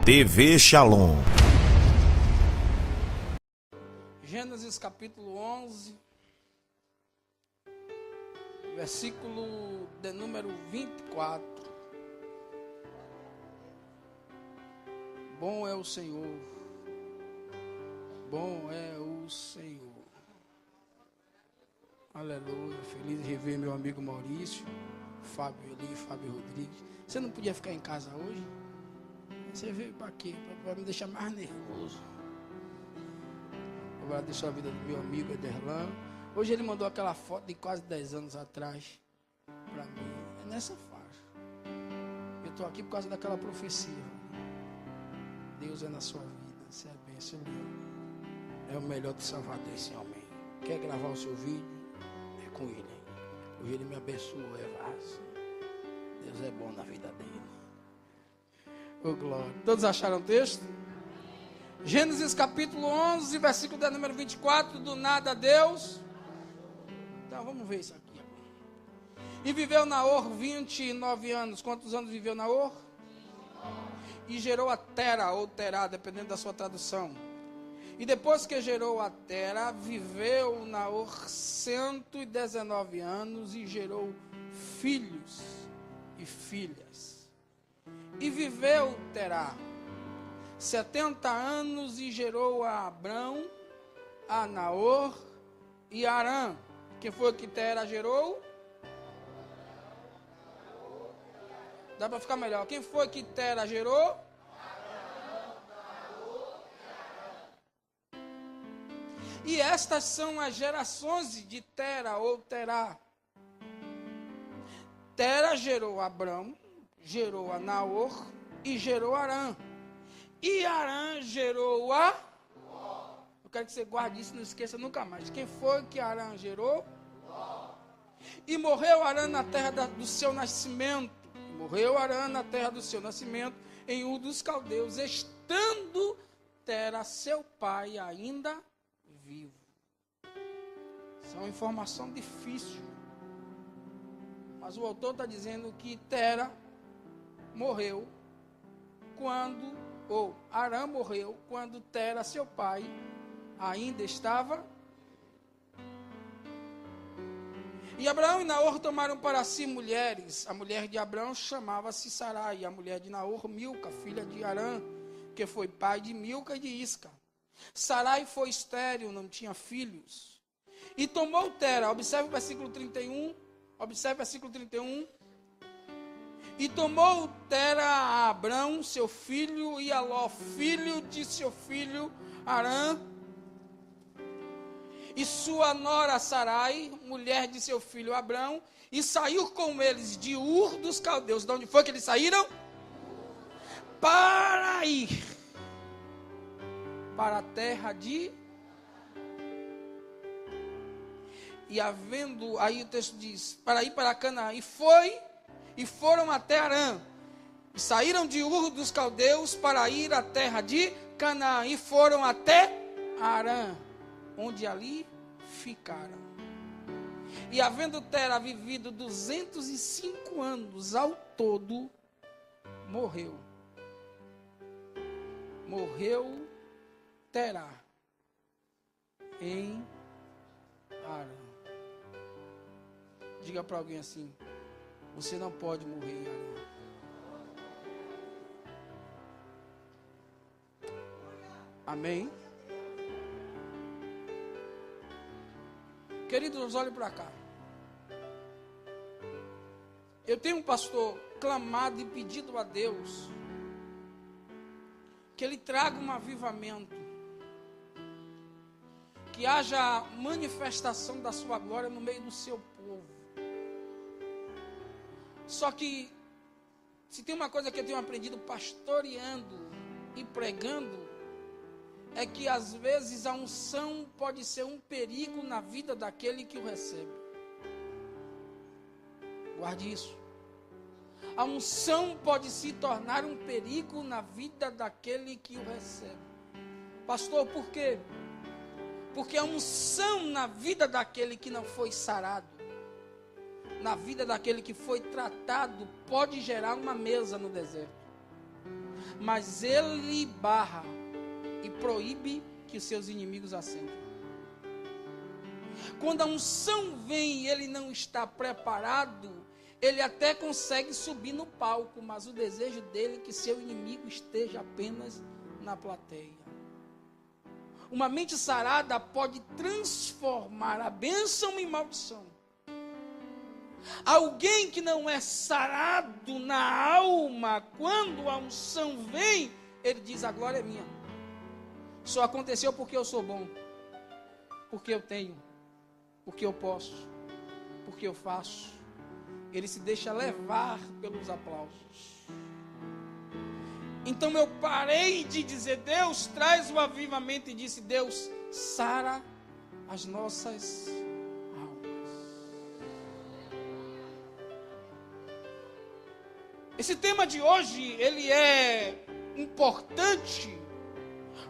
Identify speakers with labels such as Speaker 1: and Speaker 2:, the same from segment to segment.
Speaker 1: TV Shalom.
Speaker 2: Gênesis capítulo 11, versículo de número 24. Bom é o Senhor, bom é o Senhor. Aleluia, feliz de rever meu amigo Maurício, Fábio Rodrigues. Você não podia ficar em casa hoje? Você veio para quê? Para me deixar mais nervoso. Agora deixou a vida do meu amigo Ederlan. Hoje ele mandou aquela foto de quase 10 anos atrás para mim. É nessa faixa. Eu estou aqui por causa daquela profecia. Deus é na sua vida. Você é bênção, Leão. É o melhor de Salvador, esse homem. Quer gravar o seu vídeo? É com ele. Hoje ele me abençoou, Evas. Deus é bom na vida dele. Oh, glória. Todos acharam o texto? Gênesis capítulo 11, versículo de número 24, do nada a Deus. Então vamos ver isso aqui. E viveu Naor 29 anos. Quantos anos viveu Naor? E gerou a Tera, ou Terá, dependendo da sua tradução. E depois que gerou a Tera, viveu Naor 119 anos e gerou filhos e filhas. E viveu Terá 70 anos e gerou a Abrão, a Naor e a Arã. Quem foi que Tera gerou? Dá para ficar melhor. Quem foi que Tera gerou? E estas são as gerações de Tera ou Terá. Tera gerou a Abrão, gerou a Naor e gerou a Arã. E Arã gerou a... Eu quero que você guarde isso, não esqueça nunca mais. Quem foi que Arã gerou? E morreu Arã na terra do seu nascimento. Morreu Arã na terra do seu nascimento, em Ur dos Caldeus, estando Tera, seu pai, ainda vivo. Isso é uma informação difícil. Mas o autor está dizendo que Tera morreu quando... ou Arã morreu quando Tera, seu pai, ainda estava. E Abraão e Naor tomaram para si mulheres. A mulher de Abraão chamava-se Sarai, e a mulher de Naor, Milca, filha de Arã, que foi pai de Milca e de Isca. Sarai foi estéril, não tinha filhos. E tomou Tera, observe o versículo 31, observe o versículo 31. E tomou Tera a Abrão, seu filho, e a Ló, filho de seu filho Arã, e sua nora Sarai, mulher de seu filho Abrão, e saiu com eles de Ur dos Caldeus. De onde foi que eles saíram? Para ir para a terra de... E havendo, aí o texto diz, para ir para Canaã, e foram até Arã, e saíram de Ur dos Caldeus para ir à terra de Canaã, e foram até Arã, onde ali ficaram. E havendo Tera vivido 205 anos ao todo, morreu. Morreu Tera em Arã. Diga para alguém assim: você não pode morrer em Arã. Amém? Queridos, olhem para cá. Eu tenho um pastor clamado e pedido a Deus que Ele traga um avivamento, que haja manifestação da sua glória no meio do seu povo. Só que, se tem uma coisa que eu tenho aprendido pastoreando e pregando, é que às vezes a unção pode ser um perigo na vida daquele que o recebe. Guarde isso. A unção pode se tornar um perigo na vida daquele que o recebe. Pastor, por quê? Porque a unção na vida daquele que não foi sarado, na vida daquele que foi tratado, pode gerar uma mesa no deserto. mas ele barra e proíbe que os seus inimigos assentem. Quando a unção vem e ele não está preparado, ele até consegue subir no palco, mas o desejo dele é que seu inimigo esteja apenas na plateia. Uma mente sarada pode transformar a bênção em maldição. Alguém que não é sarado na alma, quando a unção vem, ele diz: a glória é minha. Só aconteceu porque eu sou bom, porque eu tenho, porque eu posso, porque eu faço. Ele se deixa levar pelos aplausos. Então eu parei de dizer: Deus, traz o avivamento, e disse: Deus, sara as nossas almas. Esse tema de hoje, ele é importante,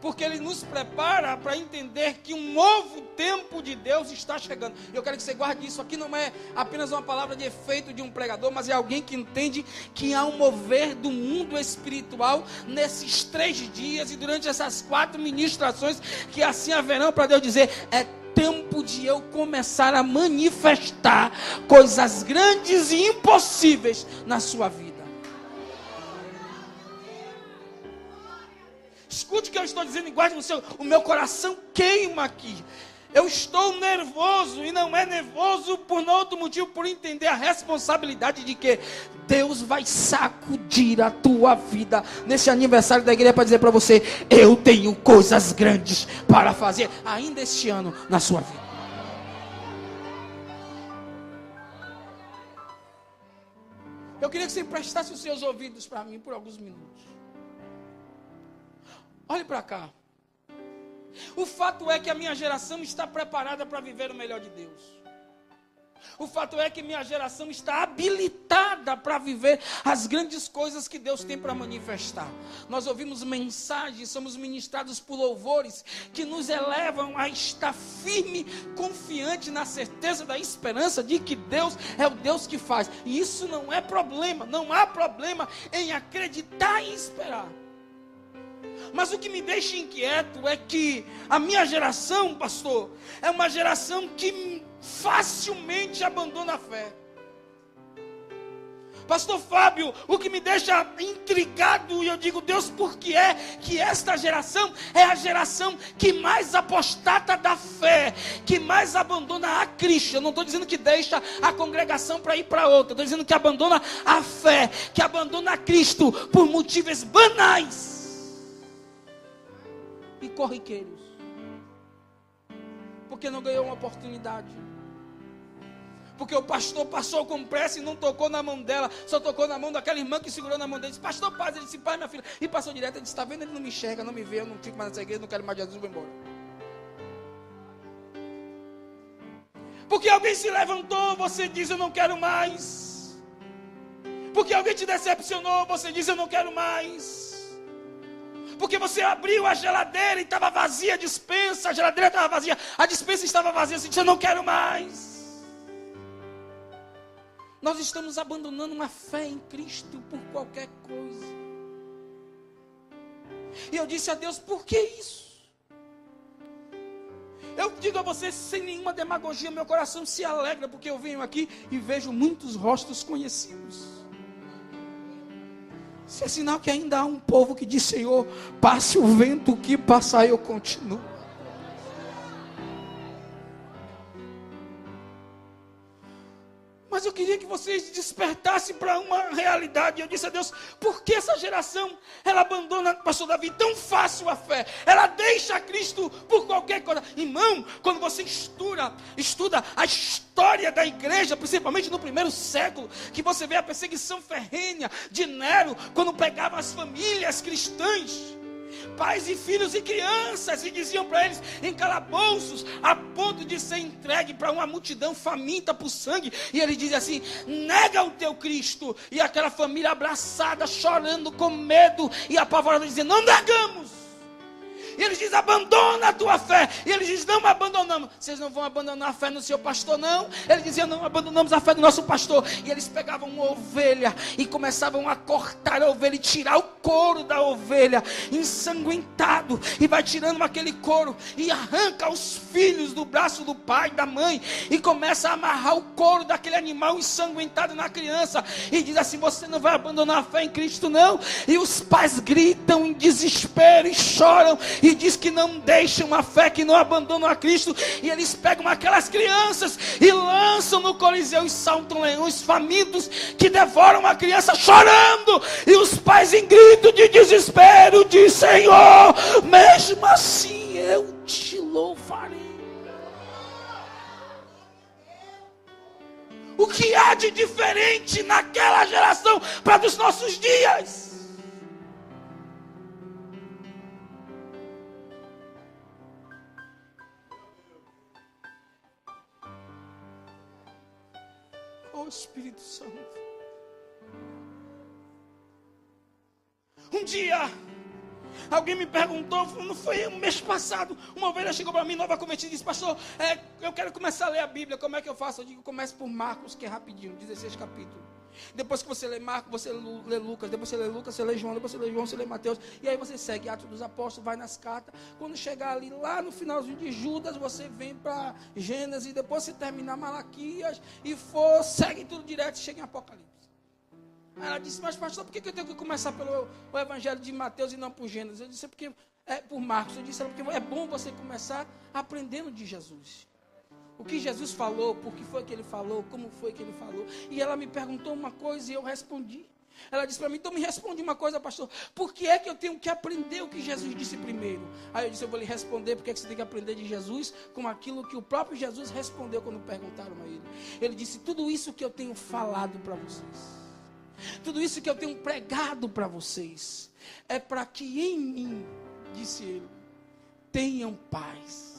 Speaker 2: porque ele nos prepara para entender que um novo tempo de Deus está chegando. Eu quero que você guarde isso. Aqui não é apenas uma palavra de efeito de um pregador, mas é alguém que entende que há um mover do mundo espiritual nesses 3 dias e durante essas 4 ministrações, que assim haverão, para Deus dizer: é tempo de eu começar a manifestar coisas grandes e impossíveis na sua vida. Escute o que eu estou dizendo e guarde no seu. O meu coração queima aqui. Eu estou nervoso, e não é nervoso por outro motivo, por entender a responsabilidade de que Deus vai sacudir a tua vida nesse aniversário da igreja, para dizer para você: eu tenho coisas grandes para fazer ainda este ano na sua vida. Eu queria que você emprestasse os seus ouvidos para mim por alguns minutos. Olhe para cá. O fato é que a minha geração está preparada para viver o melhor de Deus. O fato é que minha geração está habilitada para viver as grandes coisas que Deus tem para manifestar. Nós ouvimos mensagens, somos ministrados por louvores que nos elevam a estar firme, confiante na certeza da esperança de que Deus é o Deus que faz. E isso não é problema, não há problema em acreditar e esperar. Mas o que me deixa inquieto é que a minha geração, pastor, é uma geração que facilmente abandona a fé. Pastor Fábio, o que me deixa intrigado, e eu digo: Deus, por que é que esta geração é a geração que mais apostata da fé, que mais abandona a Cristo? Eu não estou dizendo que deixa a congregação para ir para outra, estou dizendo que abandona a fé, que abandona a Cristo por motivos banais e corriqueiros, porque não ganhou uma oportunidade, porque o pastor passou com pressa e não tocou na mão dela, só tocou na mão daquela irmã que segurou na mão dele. Disse: pastor, paz. Ele disse: pai, minha filha. E passou direto. Ele disse: está vendo, ele não me enxerga, não me vê, eu não fico mais nessa igreja, não quero mais Jesus, vou embora. Porque alguém se levantou, você diz: eu não quero mais. Porque alguém te decepcionou, você diz: eu não quero mais. Porque você abriu a geladeira e estava vazia a despensa, a geladeira estava vazia, a despensa estava vazia, você disse: eu não quero mais. Nós estamos abandonando uma fé em Cristo por qualquer coisa. E eu disse a Deus: por que isso? Eu digo a você sem nenhuma demagogia, meu coração se alegra, porque eu venho aqui e vejo muitos rostos conhecidos. Isso é sinal que ainda há um povo que diz: Senhor, passe o vento, que passar eu continuo. Mas eu queria que vocês despertassem para uma realidade. Eu disse a Deus: por que essa geração, ela abandona, pastor Davi, tão fácil a fé? Ela deixa Cristo por qualquer coisa. Irmão, quando você estuda a história da igreja, principalmente no 1º século, que você vê a perseguição ferrenha de Nero, quando pegava as famílias cristãs, pais e filhos e crianças, e diziam para eles em calabouços, a ponto de ser entregue para uma multidão faminta por sangue. E ele diz assim: nega o teu Cristo. E aquela família abraçada, chorando com medo e apavorada, dizendo: não negamos. E eles dizem, abandona a tua fé. E eles dizem, não abandonamos. Vocês não vão abandonar a fé no seu pastor, não? Eles diziam, não abandonamos a fé do nosso pastor. E eles pegavam uma ovelha e começavam a cortar a ovelha e tirar o couro da ovelha, ensanguentado. E vai tirando aquele couro e arranca os filhos do braço do pai, da mãe. E começa a amarrar o couro daquele animal ensanguentado na criança. E diz assim, você não vai abandonar a fé em Cristo, não? E os pais gritam em desespero e choram. E diz que não deixam a fé, que não abandonam a Cristo. E eles pegam aquelas crianças e lançam no Coliseu e saltam leões famintos que devoram a criança chorando. E os pais em grito de desespero dizem, Senhor, mesmo assim eu te louvarei. O que há de diferente naquela geração para dos nossos dias? Oh, Espírito Santo. Um dia, alguém me perguntou, não foi um mês passado, uma ovelha chegou para mim, nova convertida, e disse, pastor, eu quero começar a ler a Bíblia, como é que eu faço? Eu digo, comece por Marcos, que é rapidinho, 16 capítulos. Depois que você lê Marcos, você lê Lucas, depois você lê Lucas, você lê João, depois você lê João, você lê Mateus, e aí você segue Atos dos Apóstolos, vai nas cartas. Quando chegar ali, lá no finalzinho de Judas, você vem para Gênesis, depois você termina Malaquias, e segue tudo direto e chega em Apocalipse. Aí ela disse, mas pastor, por que eu tenho que começar pelo Evangelho de Mateus e não por Gênesis? Eu disse, porque é por Marcos. Eu disse, porque é bom você começar aprendendo de Jesus. O que Jesus falou, por que foi que ele falou, como foi que ele falou. E ela me perguntou uma coisa e eu respondi. Ela disse para mim, então me responde uma coisa, pastor. Por que é que eu tenho que aprender o que Jesus disse primeiro? Aí eu disse, eu vou lhe responder porque é que você tem que aprender de Jesus com aquilo que o próprio Jesus respondeu quando perguntaram a ele. Ele disse, tudo isso que eu tenho falado para vocês, tudo isso que eu tenho pregado para vocês, é para que em mim, disse ele, tenham paz.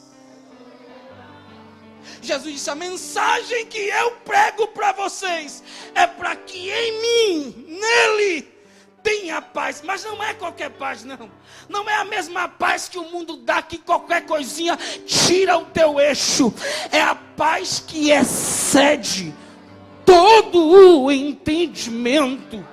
Speaker 2: Jesus disse, a mensagem que eu prego para vocês é para que em mim, nele, tenha paz. Mas não é qualquer paz, não. Não é a mesma paz que o mundo dá, que qualquer coisinha tira o teu eixo. É a paz que excede todo o entendimento.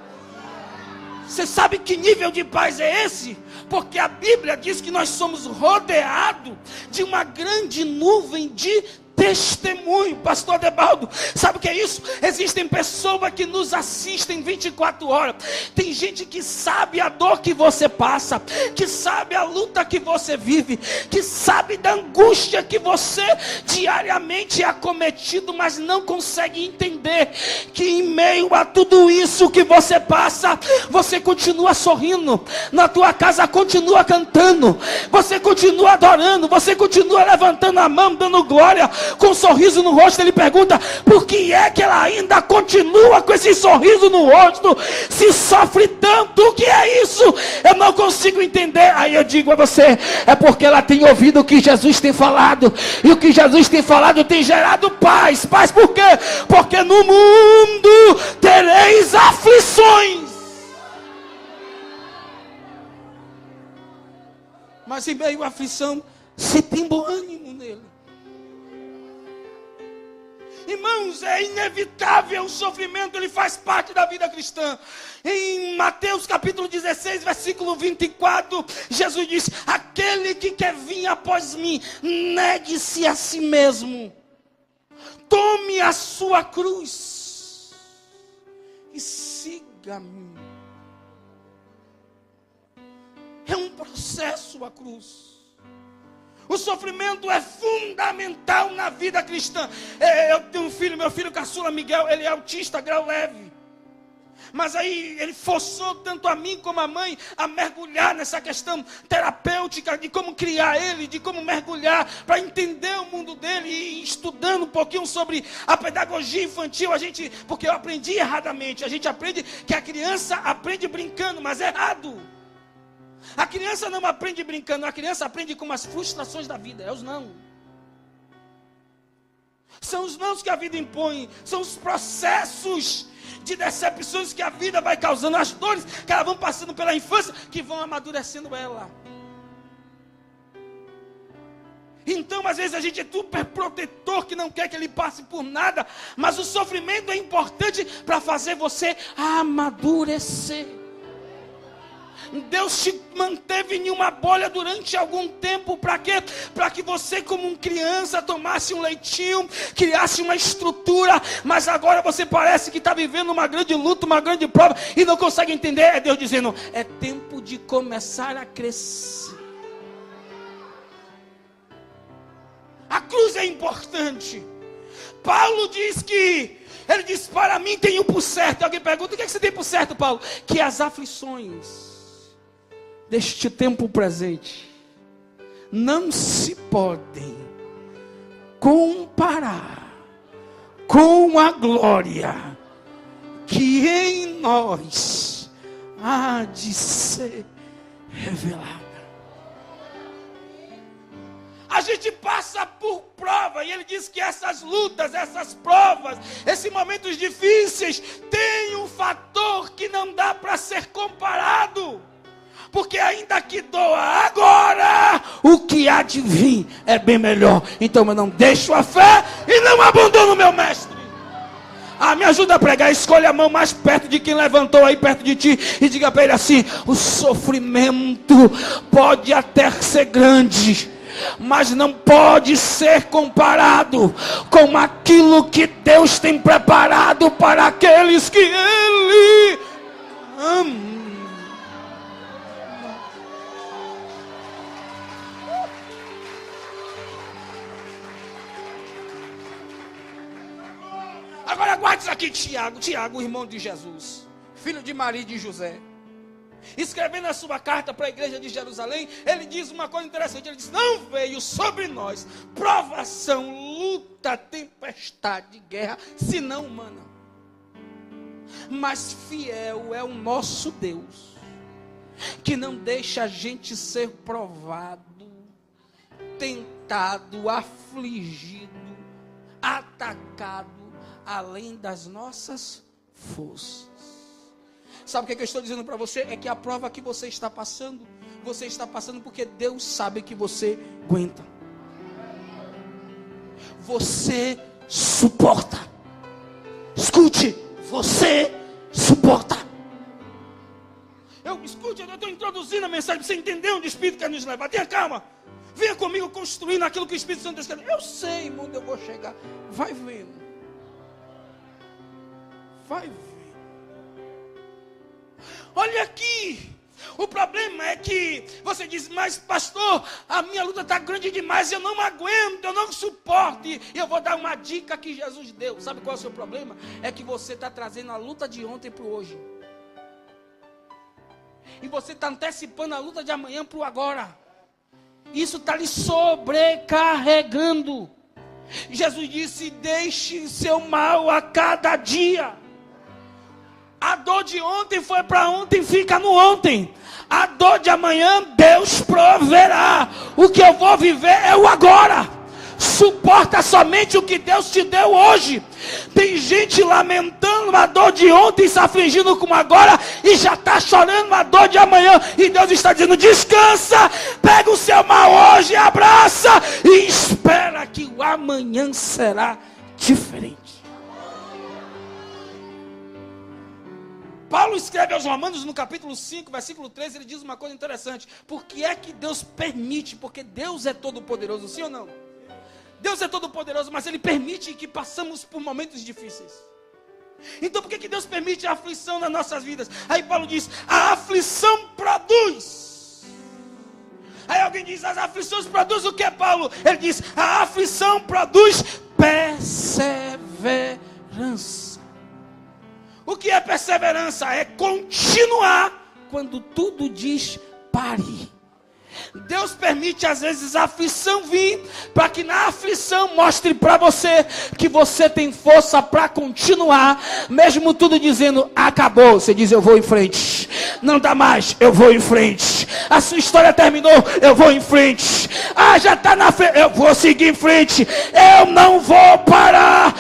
Speaker 2: Você sabe que nível de paz é esse? Porque a Bíblia diz que nós somos rodeados de uma grande nuvem de testemunho. Pastor Adebaldo, sabe o que é isso? Existem pessoas que nos assistem 24 horas. Tem gente que sabe a dor que você passa, que sabe a luta que você vive, que sabe da angústia que você diariamente é acometido, mas não consegue entender que em meio a tudo isso que você passa, você continua sorrindo, na tua casa continua cantando, você continua adorando, você continua levantando a mão, dando glória, com um sorriso no rosto. Ele pergunta, por que é que ela ainda continua com esse sorriso no rosto, se sofre tanto? O que é isso? Eu não consigo entender. Aí eu digo a você, é porque ela tem ouvido o que Jesus tem falado, e o que Jesus tem falado tem gerado paz. Paz por quê? Porque no mundo tereis aflições, mas em meio à aflição se tem bom ânimo nele. Irmãos, é inevitável o sofrimento, ele faz parte da vida cristã. Em Mateus capítulo 16, versículo 24, Jesus diz, aquele que quer vir após mim, negue-se a si mesmo, tome a sua cruz e siga-me. É um processo a cruz. O sofrimento é fundamental na vida cristã. Eu tenho um filho, meu filho caçula Miguel, ele é autista, grau leve. Mas aí ele forçou tanto a mim como a mãe a mergulhar nessa questão terapêutica de como criar ele, de como mergulhar para entender o mundo dele. E estudando um pouquinho sobre a pedagogia infantil, porque eu aprendi erradamente. A gente aprende que a criança aprende brincando, mas é errado. A criança não aprende brincando, a criança aprende com as frustrações da vida, é os não. São os nãos que a vida impõe, são os processos de decepções que a vida vai causando, as dores que elas vão passando pela infância, que vão amadurecendo ela. Então, às vezes, a gente é super protetor, que não quer que ele passe por nada. Mas o sofrimento é importante para fazer você amadurecer. Deus te manteve em uma bolha durante algum tempo. Para quê? Para que você, como uma criança, tomasse um leitinho, criasse uma estrutura. Mas agora você parece que está vivendo uma grande luta, uma grande prova, e não consegue entender. É Deus dizendo, é tempo de começar a crescer. A cruz é importante. Paulo diz que, ele diz, para mim tenho por certo. Alguém pergunta, o que é que você tem por certo, Paulo? Que as aflições deste tempo presente não se podem comparar com a glória que em nós há de ser revelada. A gente passa por prova, e ele diz que essas lutas, essas provas, esses momentos difíceis, tem um fator que não dá para ser comparado. Porque ainda que doa agora, o que há de vir é bem melhor. Então eu não deixo a fé e não abandono o meu mestre. Me ajuda a pregar, escolha a mão mais perto de quem levantou aí perto de ti e diga para ele assim, o sofrimento pode até ser grande, mas não pode ser comparado com aquilo que Deus tem preparado para aqueles que Ele ama. Agora guarde isso aqui, Tiago, irmão de Jesus, filho de Maria e de José, escrevendo a sua carta para a igreja de Jerusalém, ele diz uma coisa interessante, ele diz, não veio sobre nós provação, luta, tempestade, guerra, senão humana, mas fiel é o nosso Deus, que não deixa a gente ser provado, tentado, afligido, atacado, além das nossas forças. Sabe o que eu estou dizendo para você? É que a prova que você está passando porque Deus sabe que você aguenta. Você suporta. Escute, você suporta. Eu estou introduzindo a mensagem para você entender onde o Espírito quer nos levar. Tenha calma. Venha comigo construindo aquilo que o Espírito Santo está querendo. Eu sei, irmão, eu vou chegar. Vai vendo. Vai ver. Olha aqui. O problema é que você diz, mas pastor, a minha luta está grande demais, eu não aguento, eu não suporto. E eu vou dar uma dica que Jesus deu. Sabe qual é o seu problema? É que você está trazendo a luta de ontem para o hoje. E você está antecipando a luta de amanhã para o agora. Isso está lhe sobrecarregando. Jesus disse, deixe seu mal a cada dia. A dor de ontem foi para ontem, fica no ontem. A dor de amanhã, Deus proverá. O que eu vou viver é o agora. Suporta somente o que Deus te deu hoje. Tem gente lamentando a dor de ontem, se afligindo com agora, e já está chorando a dor de amanhã. E Deus está dizendo, descansa, pega o seu mal hoje, abraça, e espera que o amanhã será diferente. Paulo escreve aos Romanos no capítulo 5, versículo 13, ele diz uma coisa interessante. Por que é que Deus permite? Porque Deus é todo poderoso, sim ou não? Deus é todo poderoso, mas Ele permite que passamos por momentos difíceis. Então por que Deus permite a aflição nas nossas vidas? Aí Paulo diz, a aflição produz. Aí alguém diz, as aflições produzem o que, Paulo? Ele diz, a aflição produz perseverança. O que é perseverança? É continuar quando tudo diz pare. Deus permite às vezes a aflição vir, para que na aflição mostre para você que você tem força para continuar, mesmo tudo dizendo acabou, você diz eu vou em frente, não dá mais, eu vou em frente, a sua história terminou, eu vou em frente, já está na frente, eu vou seguir em frente, eu não vou parar,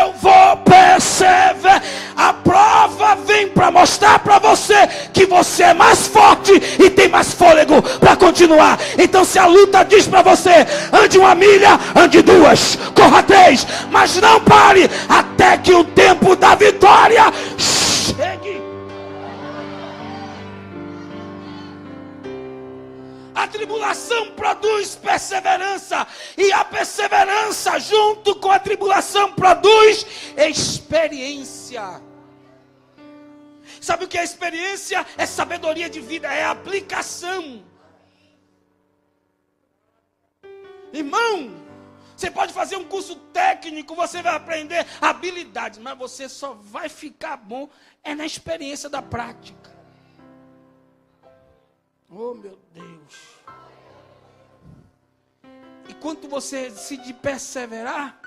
Speaker 2: eu vou perseverar. A prova vem vem para mostrar para você que você é mais forte e tem mais fôlego para continuar. Então se a luta diz para você, ande 1 milha, ande 2, corra 3, mas não pare até que o tempo da vitória chegue. A tribulação produz perseverança, e a perseverança junto com a tribulação produz experiência. Sabe o que é experiência? É sabedoria de vida, é aplicação. Irmão, você pode fazer um curso técnico, você vai aprender habilidades, mas você só vai ficar bom na experiência da prática. Oh, meu Deus. E quando você decide perseverar,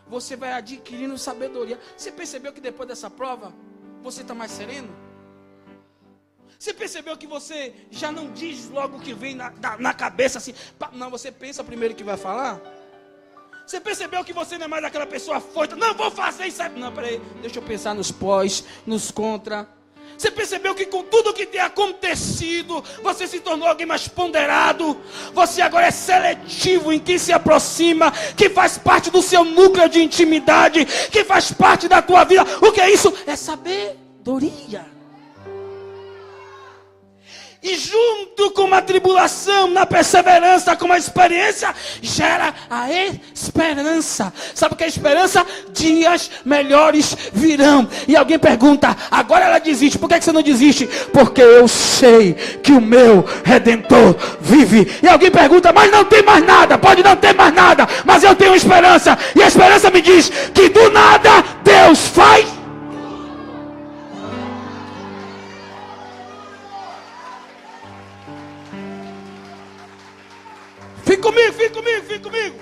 Speaker 2: você vai adquirindo sabedoria. Você percebeu que depois dessa prova, você está mais sereno? Você percebeu que você já não diz logo o que vem na cabeça assim? Não, você pensa primeiro que vai falar? Você percebeu que você não é mais aquela pessoa foita? Não, vou fazer isso. Não, peraí, deixa eu pensar nos pós, nos contra. Você percebeu que com tudo que tem acontecido, você se tornou alguém mais ponderado. Você agora é seletivo em quem se aproxima, que faz parte do seu núcleo de intimidade, que faz parte da tua vida. O que é isso? É sabedoria. E junto com a tribulação, na perseverança, com a experiência, gera a esperança. Sabe o que é esperança? Dias melhores virão. E alguém pergunta, agora ela desiste. Por que você não desiste? Porque eu sei que o meu Redentor vive. E alguém pergunta, mas não tem mais nada. Pode não ter mais nada, mas eu tenho esperança. E a esperança me diz que do nada Deus faz. Fique comigo.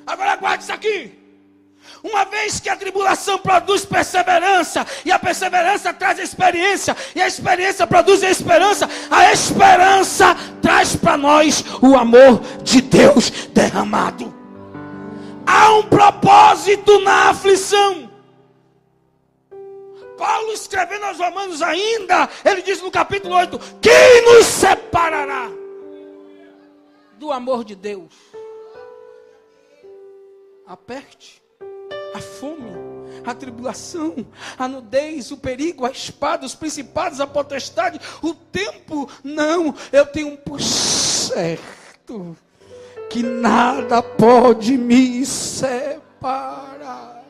Speaker 2: Agora guarde isso aqui. Uma vez que a tribulação produz perseverança, e a perseverança traz experiência, e a experiência produz a esperança traz para nós o amor de Deus derramado. Há um propósito na aflição. Paulo, escrevendo aos Romanos ainda, ele diz no capítulo 8, quem nos separará do amor de Deus? A peste, a fome, a tribulação, a nudez, o perigo, a espada, os principados, a potestade, o tempo. Não, eu tenho por certo que nada pode me separar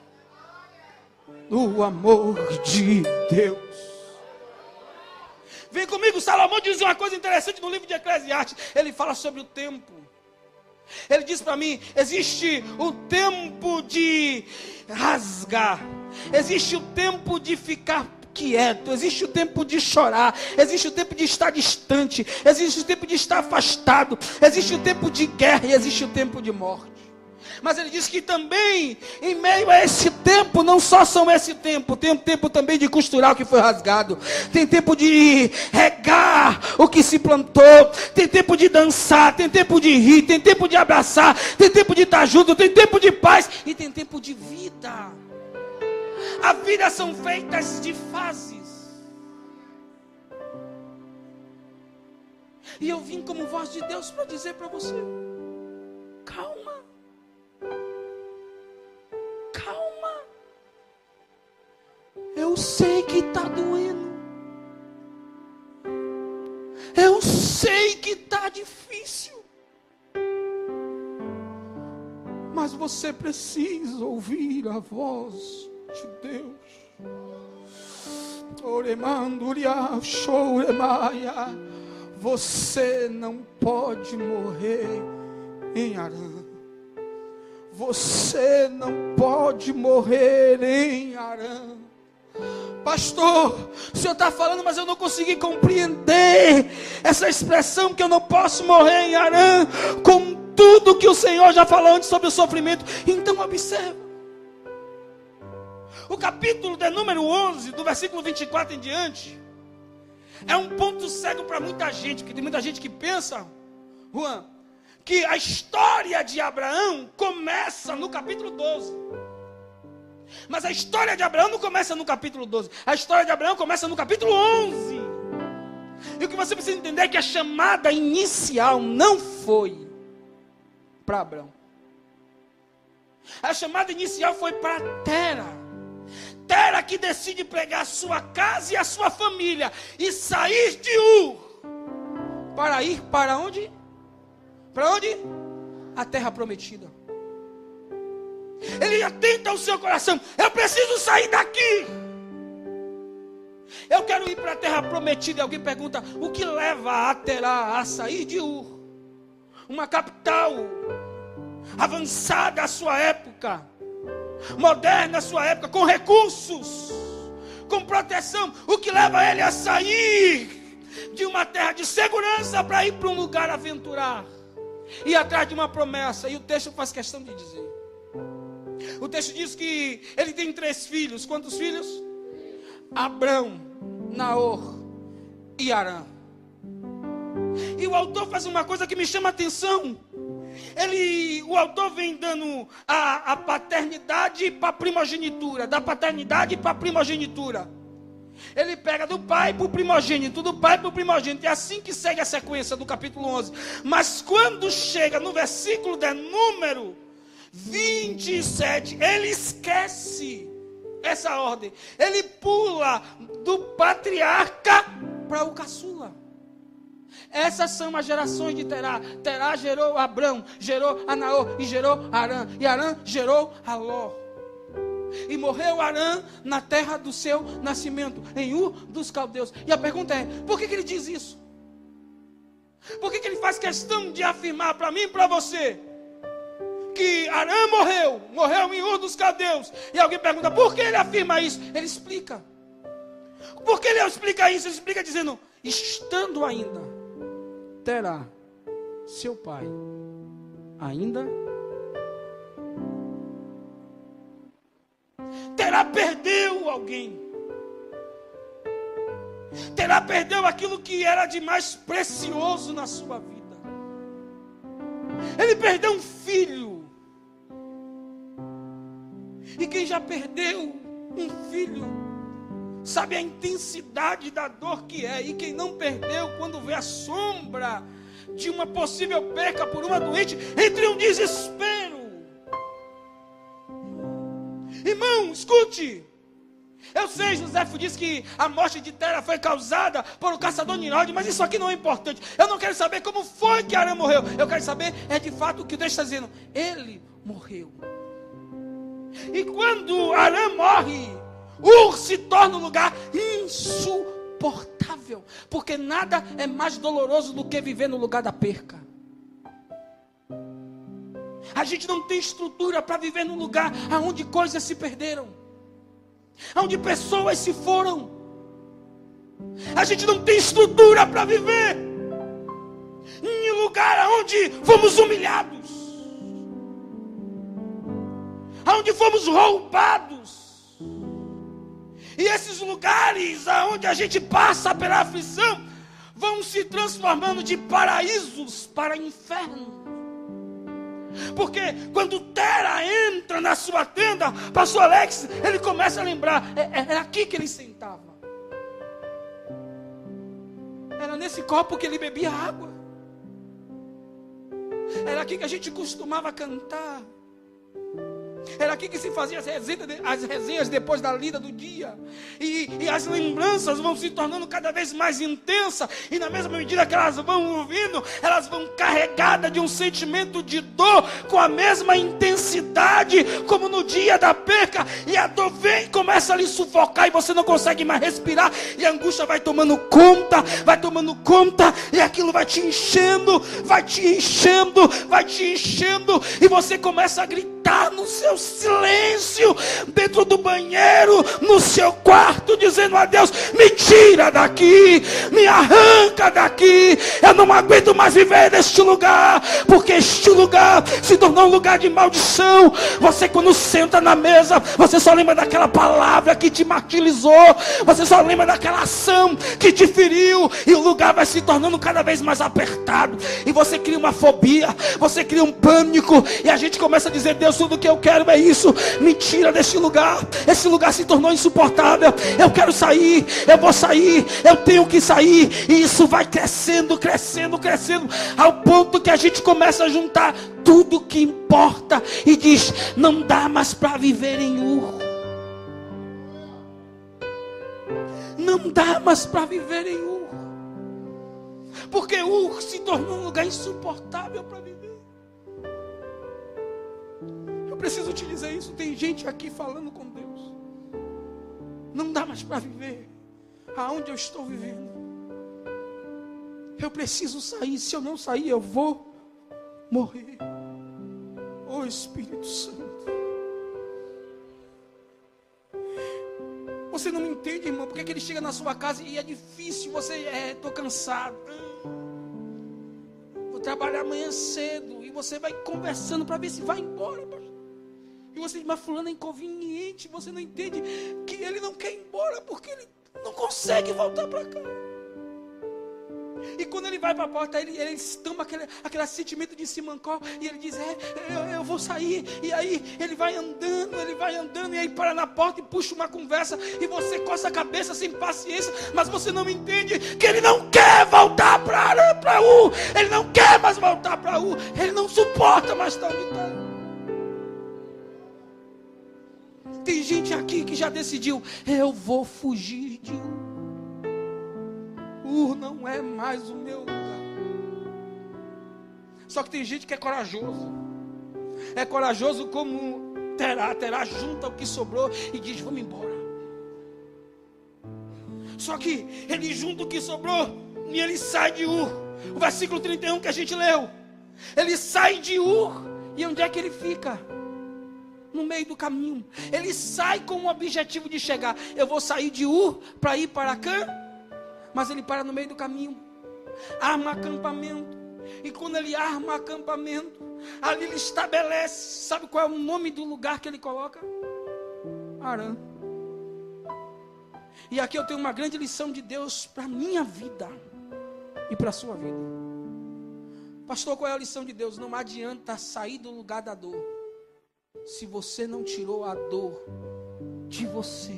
Speaker 2: do amor de Deus. Vem comigo, Salomão diz uma coisa interessante no livro de Eclesiastes. Ele fala sobre o tempo. Ele diz para mim, existe o tempo de rasgar, existe o tempo de ficar quieto, existe o tempo de chorar, existe o tempo de estar distante, existe o tempo de estar afastado, existe o tempo de guerra e existe o tempo de morte. Mas ele diz que também, em meio a esse tempo, não só são esse tempo, tem um tempo também de costurar o que foi rasgado, tem tempo de regar o que se plantou, tem tempo de dançar, tem tempo de rir, tem tempo de abraçar, tem tempo de estar junto, tem tempo de paz e tem tempo de vida. A vida são feitas de fases. E eu vim como voz de Deus para dizer para você, calma. Calma. Eu sei que está doendo. Eu sei que está difícil. Mas você precisa ouvir a voz de Deus. Oremanduria, choremaia. Você não pode morrer em Arã. Você não pode morrer em Arã. Pastor, o senhor está falando, mas eu não consegui compreender essa expressão que eu não posso morrer em Arã, com tudo que o Senhor já falou antes sobre o sofrimento. Então observa. O capítulo de número 11, do versículo 24 em diante, é um ponto cego para muita gente, que tem muita gente que pensa, Juan, que a história de Abraão começa no capítulo 12. Mas a história de Abraão não começa no capítulo 12. A história de Abraão começa no capítulo 11. E o que você precisa entender é que a chamada inicial não foi para Abraão. A chamada inicial foi para Tera. Tera que decide pegar a sua casa e a sua família e sair de Ur para ir para onde? Para onde? A terra prometida. Ele atenta ao seu coração: eu preciso sair daqui. Eu quero ir para a terra prometida. E alguém pergunta: o que leva a Terá a sair de Ur? Uma capital avançada à sua época, moderna à sua época, com recursos, com proteção. O que leva ele a sair de uma terra de segurança para ir para um lugar aventurar, ir atrás de uma promessa? E o texto faz questão de dizer. O texto diz que ele tem 3 filhos. Quantos filhos? Abrão, Naor e Arã. E o autor faz uma coisa que me chama a atenção. O autor vem dando a paternidade para a primogenitura, da paternidade para a primogenitura. Ele pega do pai para o primogênito, do pai para o primogênito. É assim que segue a sequência do capítulo 11. Mas quando chega no versículo de número 27, ele esquece essa ordem. Ele pula do patriarca para o caçula. Essas são as gerações de Terá. Terá gerou Abrão, gerou a Naor e gerou Arã. E Arã gerou a Ló. E morreu Arã na terra do seu nascimento, em Ur dos caldeus. E a pergunta é: por que ele diz isso? Por que ele faz questão de afirmar para mim e para você que Arã morreu em Ur dos caldeus? E alguém pergunta: por que ele afirma isso? Ele explica. Por que ele explica isso? Ele explica dizendo: estando ainda Terá, seu pai, ainda Terá perdeu alguém. Terá perdeu aquilo que era de mais precioso na sua vida. Ele perdeu um filho. E quem já perdeu um filho sabe a intensidade da dor que é. E quem não perdeu, quando vê a sombra de uma possível perca por uma doente, entra em um desespero. Irmão, escute. Eu sei, Joséfo disse que a morte de Tera foi causada por um caçador de Nimrod, mas isso aqui não é importante. Eu não quero saber como foi que Arã morreu. Eu quero saber de fato o que Deus está dizendo. Ele morreu. E quando Arã morre, Ur se torna um lugar insuportável, porque nada é mais doloroso do que viver no lugar da perca. A gente não tem estrutura para viver num lugar onde coisas se perderam, onde pessoas se foram. A gente não tem estrutura para viver em um lugar onde fomos humilhados, onde fomos roubados. E esses lugares onde a gente passa pela aflição vão se transformando de paraísos para inferno. Porque quando Tera entra na sua tenda, pastor Alex, ele começa a lembrar, era aqui que ele sentava. Era nesse copo que ele bebia água. Era aqui que a gente costumava cantar. Era aqui que se fazia as resenhas depois da lida do dia. E as lembranças vão se tornando cada vez mais intensas. E na mesma medida que elas vão ouvindo, elas vão carregadas de um sentimento de dor, com a mesma intensidade como no dia da perca. E a dor vem e começa a lhe sufocar, e você não consegue mais respirar. E a angústia vai tomando conta. E aquilo vai te enchendo. E você começa a gritar no seu silêncio, dentro do banheiro, no seu quarto, dizendo a Deus: me tira daqui, me arranca daqui, eu não aguento mais viver neste lugar, porque este lugar se tornou um lugar de maldição. Você, quando senta na mesa, você só lembra daquela palavra que te martirizou, você só lembra daquela ação que te feriu, e o lugar vai se tornando cada vez mais apertado, e você cria uma fobia, você cria um pânico, e a gente começa a dizer: Deus, tudo que eu quero é isso. Me tira deste lugar. Esse lugar se tornou insuportável. Eu quero sair, eu vou sair, eu tenho que sair. E isso vai crescendo, crescendo, crescendo, ao ponto que a gente começa a juntar tudo que importa e diz: não dá mais para viver em Ur. Não dá mais para viver em Ur. Porque Ur se tornou um lugar insuportável para viver. Eu preciso te dizer isso. Tem gente aqui falando com Deus. Não dá mais para viver aonde eu estou vivendo. Eu preciso sair. Se eu não sair, eu vou morrer. Oh Espírito Santo. Você não me entende, irmão, porque que ele chega na sua casa e é difícil. Você estou cansado. Vou trabalhar amanhã cedo. E você vai conversando para ver se vai embora, pastor. E você diz: mas fulano é inconveniente. Você não entende que ele não quer ir embora porque ele não consegue voltar para cá. E quando ele vai para a porta, ele estampa aquele sentimento de simancol. E ele diz: eu vou sair. E aí ele vai andando. E aí para na porta e puxa uma conversa. E você coça a cabeça sem paciência. Mas você não entende que ele não quer voltar para U. Ele não quer mais voltar para U. Ele não suporta mais estar onde está. Tem gente aqui que já decidiu: eu vou fugir de U. Não é mais o meu lugar. Só que tem gente que é corajoso. É corajoso como Terá junta o que sobrou e diz: vamos embora. Só que ele junta o que sobrou e ele sai de Ur. O versículo 31 que a gente leu. Ele sai de Ur. E onde é que ele fica? No meio do caminho. Ele sai com o objetivo de chegar. Eu vou sair de Ur para ir para Cã. Mas ele para no meio do caminho, arma acampamento. E quando ele arma acampamento, ali ele estabelece. Sabe qual é o nome do lugar que ele coloca? Harã. E aqui eu tenho uma grande lição de Deus para a minha vida e para a sua vida. Pastor, qual é a lição de Deus? Não adianta sair do lugar da dor se você não tirou a dor de você.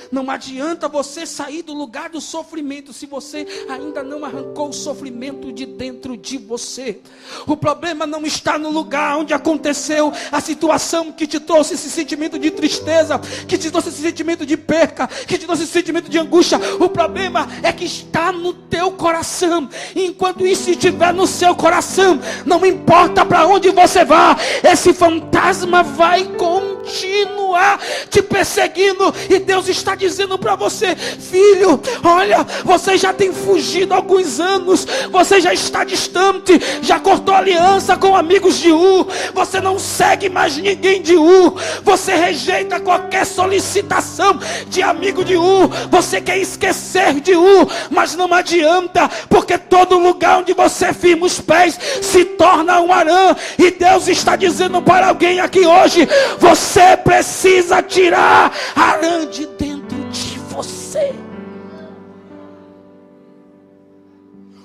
Speaker 2: Não adianta você sair do lugar do sofrimento se você ainda não arrancou o sofrimento de dentro de você. O problema não está no lugar onde aconteceu a situação que te trouxe esse sentimento de tristeza, que te trouxe esse sentimento de perca, que te trouxe esse sentimento de angústia. O problema é que está no teu coração. E enquanto isso estiver no seu coração, não importa para onde você vá, esse fantasma vai continuar te perseguindo. E Deus está dizendo para você: filho, olha, você já tem fugido há alguns anos, você já está distante, já cortou aliança com amigos de U, você não segue mais ninguém de U, você rejeita qualquer solicitação de amigo de U, você quer esquecer de U, mas não adianta, porque todo lugar onde você firma os pés se torna um Harã. E Deus está dizendo para alguém aqui hoje: você precisa tirar Harã de dentro de você.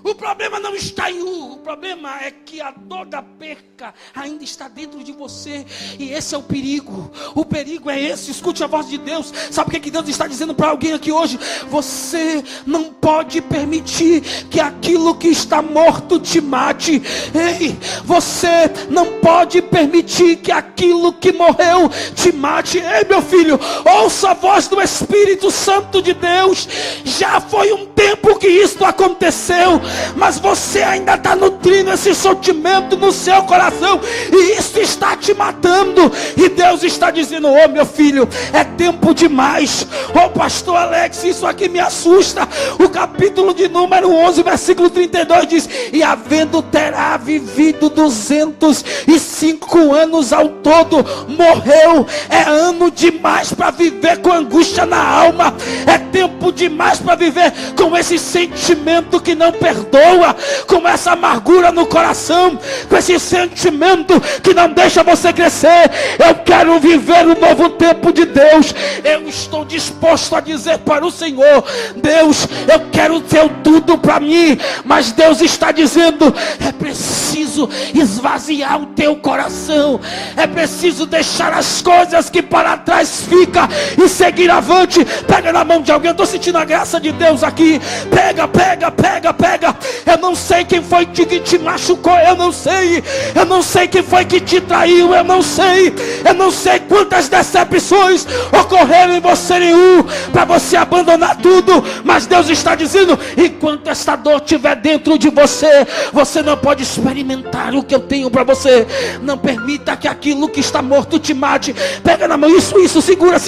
Speaker 2: O problema não está em U, o problema é que a dor da perca ainda está dentro de você. E esse é o perigo. O perigo é esse. Escute a voz de Deus. Sabe o que Deus está dizendo para alguém aqui hoje? Você não pode permitir que aquilo que está morto te mate. Ei, você não pode permitir que aquilo que morreu te mate. Ei, meu filho, ouça a voz do Espírito Santo de Deus. Já foi um tempo que isso aconteceu, mas você ainda está nutrindo esse sentimento no seu coração, e isso está te matando. E Deus está dizendo: ô meu filho, é tempo demais. Ô pastor Alex, isso aqui me assusta. O capítulo de número 11, versículo 32 diz: e havendo Terá vivido 205 anos ao todo, morreu. É ano demais para viver com angústia na alma. É tempo demais para viver com esse sentimento que não perdoa, com essa amargura no coração, com esse sentimento que não deixa você crescer. Eu quero viver um novo tempo de Deus, eu estou disposto a dizer para o Senhor: Deus, eu quero o teu tudo para mim. Mas Deus está dizendo: é preciso esvaziar o teu coração, é preciso deixar as coisas que para trás fica e seguir avante. Pega na mão de alguém, eu estou sentindo a graça de Deus aqui. Pega, pega, pega, pega. Eu não sei quem foi que te machucou, eu não sei quem foi que te traiu, eu não sei quantas decepções ocorreram em você nenhum, para você abandonar tudo. Mas Deus está dizendo: enquanto esta dor estiver dentro de você, você não pode experimentar o que eu tenho para você. Não permita que aquilo que está morto te mate. Pega na mão, isso, segura,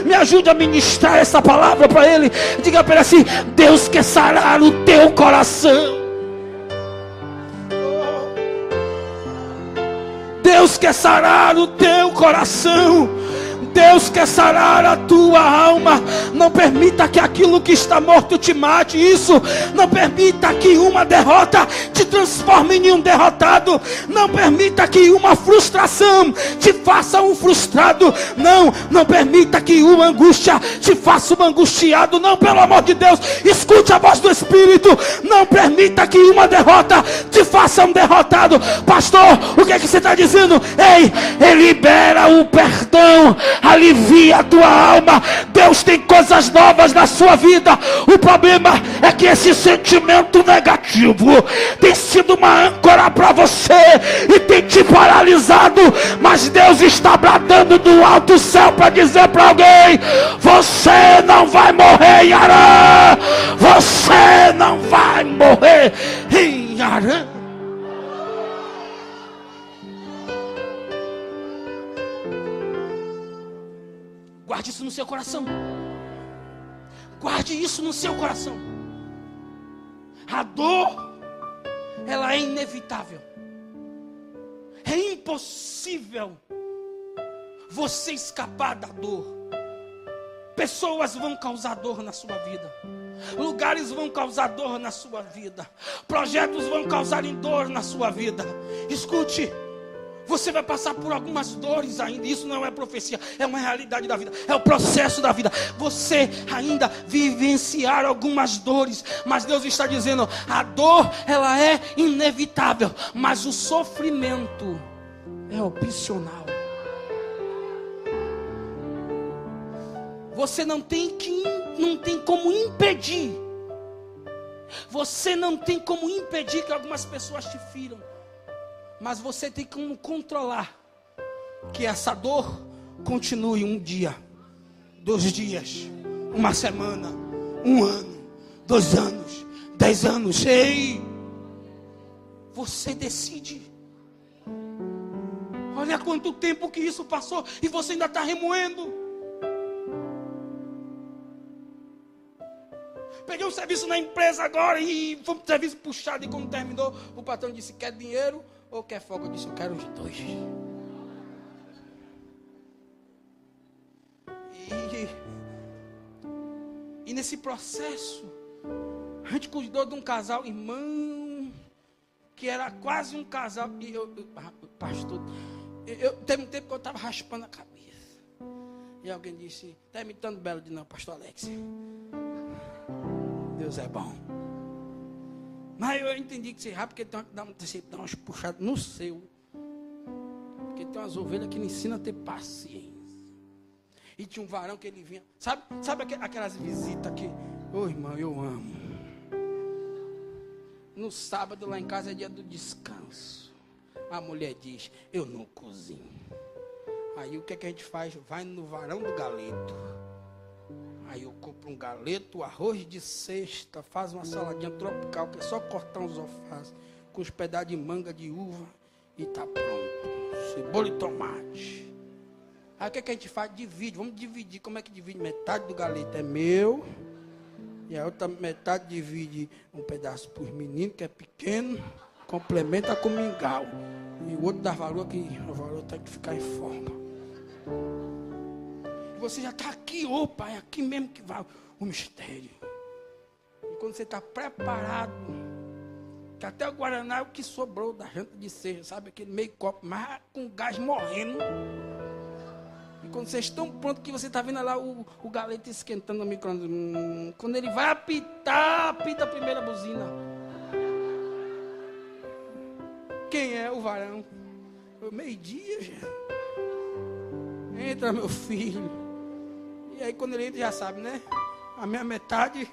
Speaker 2: me ajude a ministrar essa palavra para ele. Diga para ele assim: Deus quer sarar o teu coração. Deus quer sarar o teu coração. Deus quer sarar a tua alma. Não permita que aquilo que está morto te mate. Isso. Não permita que uma derrota te transforme em um derrotado. Não permita que uma frustração te faça um frustrado. Não permita que uma angústia te faça um angustiado. Não, pelo amor de Deus, escute a voz do Espírito. Não permita que uma derrota te faça um derrotado. Pastor, o que é que você está dizendo? Ei, libera o perdão. Alivia a tua alma. Deus tem coisas novas na sua vida. O problema é que esse sentimento negativo tem sido uma âncora para você e tem te paralisado. Mas Deus está bradando do alto céu para dizer para alguém: você não vai morrer em Harã. Você não vai morrer em Harã. Guarde isso no seu coração. Guarde isso no seu coração. A dor, ela é inevitável. É impossível você escapar da dor. Pessoas vão causar dor na sua vida. Lugares vão causar dor na sua vida. Projetos vão causar dor na sua vida. Escute. Você vai passar por algumas dores ainda. Isso não é profecia, é uma realidade da vida. É o processo da vida. Você ainda vivenciar algumas dores. Mas Deus está dizendo: a dor, ela é inevitável, mas o sofrimento é opcional. Você não tem como impedir. Você não tem como impedir que algumas pessoas te firam. Mas você tem como controlar que essa dor continue um dia, 2 dias, uma semana, 1 ano, 2 anos, 10 anos. Ei, você decide. Olha quanto tempo que isso passou e você ainda está remoendo. Peguei um serviço na empresa agora e foi um serviço puxado. E quando terminou, o patrão disse: quer dinheiro ou quer folga? Eu disse: eu quero os dois. E nesse processo, a gente cuidou de um casal, irmão, que era quase um casal. E pastor, teve um tempo que eu estava raspando a cabeça. E alguém disse: está imitando Belo de não, pastor Alex. Deus é bom. Mas eu entendi que você errar, porque tem que dar umas puxadas no seu. Porque tem umas ovelhas que não ensinam a ter paciência. E tinha um varão que ele vinha. Sabe aquelas visitas que, ô irmão, eu amo. No sábado lá em casa é dia do descanso. A mulher diz: eu não cozinho. Aí o que é que a gente faz? Vai no varão do galeto. Aí eu compro um galeto, arroz de cesta, faz uma saladinha tropical, que é só cortar uns alfaces, com os pedaços de manga de uva, e tá pronto. Cebola e tomate. Aí o que é que a gente faz? Divide, vamos dividir. Como é que divide? Metade do galeto é meu, e a outra metade divide um pedaço para os meninos, que é pequeno, complementa com mingau. E o outro dá valor, que o valor tem que ficar em forma. Você já está aqui, opa, é aqui mesmo que vai o mistério. E quando você está preparado, que até o Guaraná é o que sobrou da janta de ceia, sabe? Aquele meio copo, mas com gás morrendo. E quando vocês estão prontos, que você está vendo lá o galete esquentando no micro-ondas. Quando ele vai apitar, apita a primeira buzina. Quem é o varão? Meio-dia, já. Entra, meu filho. E aí quando ele entra, já sabe, né? A minha metade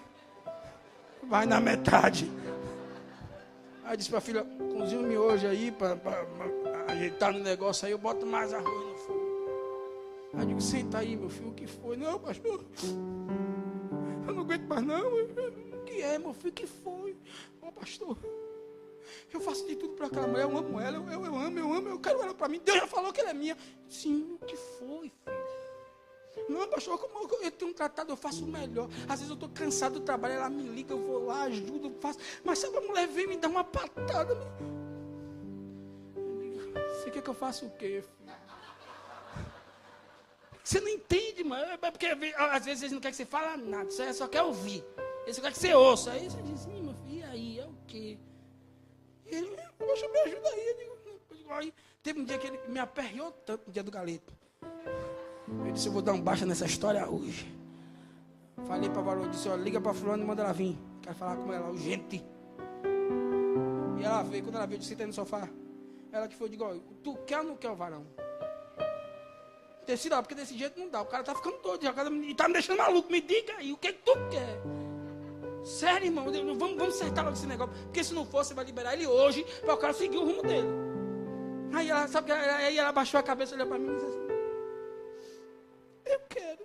Speaker 2: vai na metade. Aí disse para a filha, cozinha um miojo aí para ajeitar no negócio aí, eu boto mais arroz no fogo. Aí eu digo, senta aí, meu filho, o que foi? Não, pastor, eu não aguento mais não. O que é, meu filho, o que foi? Ô, pastor, eu faço de tudo para aquela mulher, eu amo ela, eu amo, eu quero ela para mim. Deus já falou que ela é minha. Sim, o que foi, filho? Não, pastor, como eu tenho um tratado, eu faço o melhor. Às vezes eu estou cansado do trabalho, ela me liga, eu vou lá, ajudo, eu faço. Mas sabe, a mulher vem me dar uma patada. Você quer que eu faça o quê, filho? Você não entende, mano. É porque às vezes eles não querem que você fale nada, você só quer ouvir. Eles só querem que você ouça. Aí você diz, meu filho, e aí, é o quê? E ele, poxa, me ajuda aí. Eu digo, aí, teve um dia que ele me aperreou tanto no dia do galeto. Eu disse, eu vou dar um baixa nessa história hoje. Falei para a Valor, disse, ó, liga para fulano e manda ela vir. Quero falar com ela, urgente. E ela veio, quando ela veio, eu disse, senta aí no sofá. Ela que foi, eu digo, ó, tu quer ou não quer o varão? Decida, porque desse jeito não dá. O cara tá ficando doido, e tá me deixando maluco. Me diga aí, o que tu quer? Sério, irmão, vamos acertar logo esse negócio. Porque se não for, você vai liberar ele hoje, para o cara seguir o rumo dele. Aí ela, sabe que aí ela baixou a cabeça, olhou para mim e disse assim, eu quero.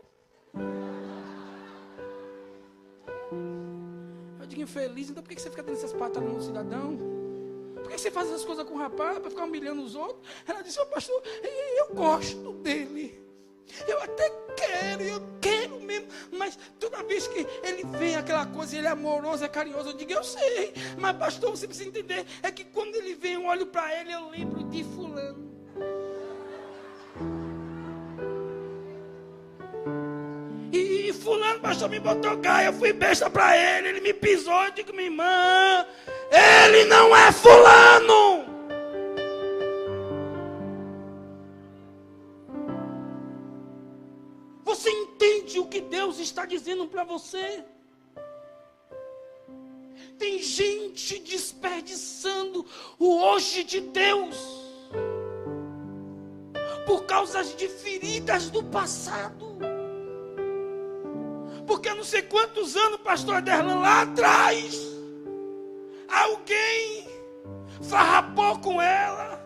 Speaker 2: Eu digo, infeliz, então por que você fica dando essas patadas no cidadão? Por que você faz essas coisas com o rapaz, para ficar humilhando os outros? Ela disse, pastor, eu gosto dele. Eu até quero, eu quero mesmo. Mas toda vez que ele vem aquela coisa, ele é amoroso, é carinhoso, eu digo, eu sei. Mas pastor, você precisa entender, é que quando ele vem, eu olho para ele, eu lembro de fulano. E fulano, pastor, me botou gaia, eu fui besta para ele me pisou, eu digo, minha irmã, ele não é fulano. Você entende o que Deus está dizendo para você? Tem gente desperdiçando o hoje de Deus por causa de feridas do passado. Porque não sei quantos anos, pastor Derlan, lá atrás, alguém farrapou com ela,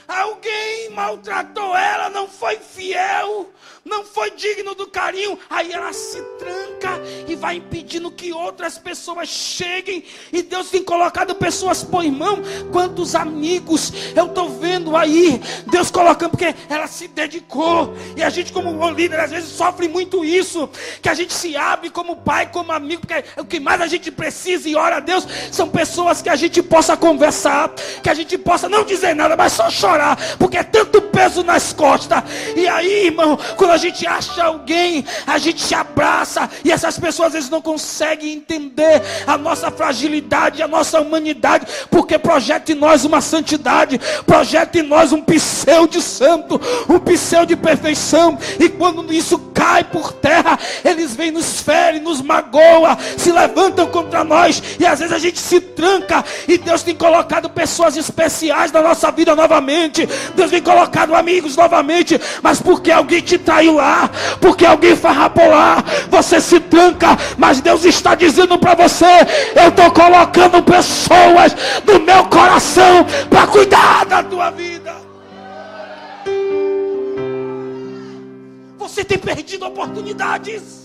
Speaker 2: alguém maltratou ela, não foi fiel, não foi digno do carinho. Aí ela se tranca e vai impedindo que outras pessoas cheguem. E Deus tem colocado pessoas, pô, irmão, quantos amigos eu estou vendo aí, Deus colocando, porque ela se dedicou. E a gente como líder às vezes sofre muito isso, que a gente se abre como pai, como amigo, porque o que mais a gente precisa e ora a Deus são pessoas que a gente possa conversar, que a gente possa não dizer nada, mas só chorar, porque é tanto peso nas costas. E aí, irmão, quando a gente acha alguém, a gente se abraça, e essas pessoas às vezes não conseguem entender a nossa fragilidade, a nossa humanidade, porque projeta em nós uma santidade, projeta em nós um pseudo santo, um pseudo de perfeição, e quando isso cai por terra, eles vêm, nos ferem, nos magoam, se levantam contra nós, e às vezes a gente se tranca, e Deus tem colocado pessoas especiais na nossa vida novamente, Deus tem colocado amigos novamente, mas porque alguém te traiu lá, porque alguém farrapou lá, você se tranca, mas Deus está dizendo para você, eu estou colocando pessoas no meu coração para cuidar da tua vida. Você tem perdido oportunidades.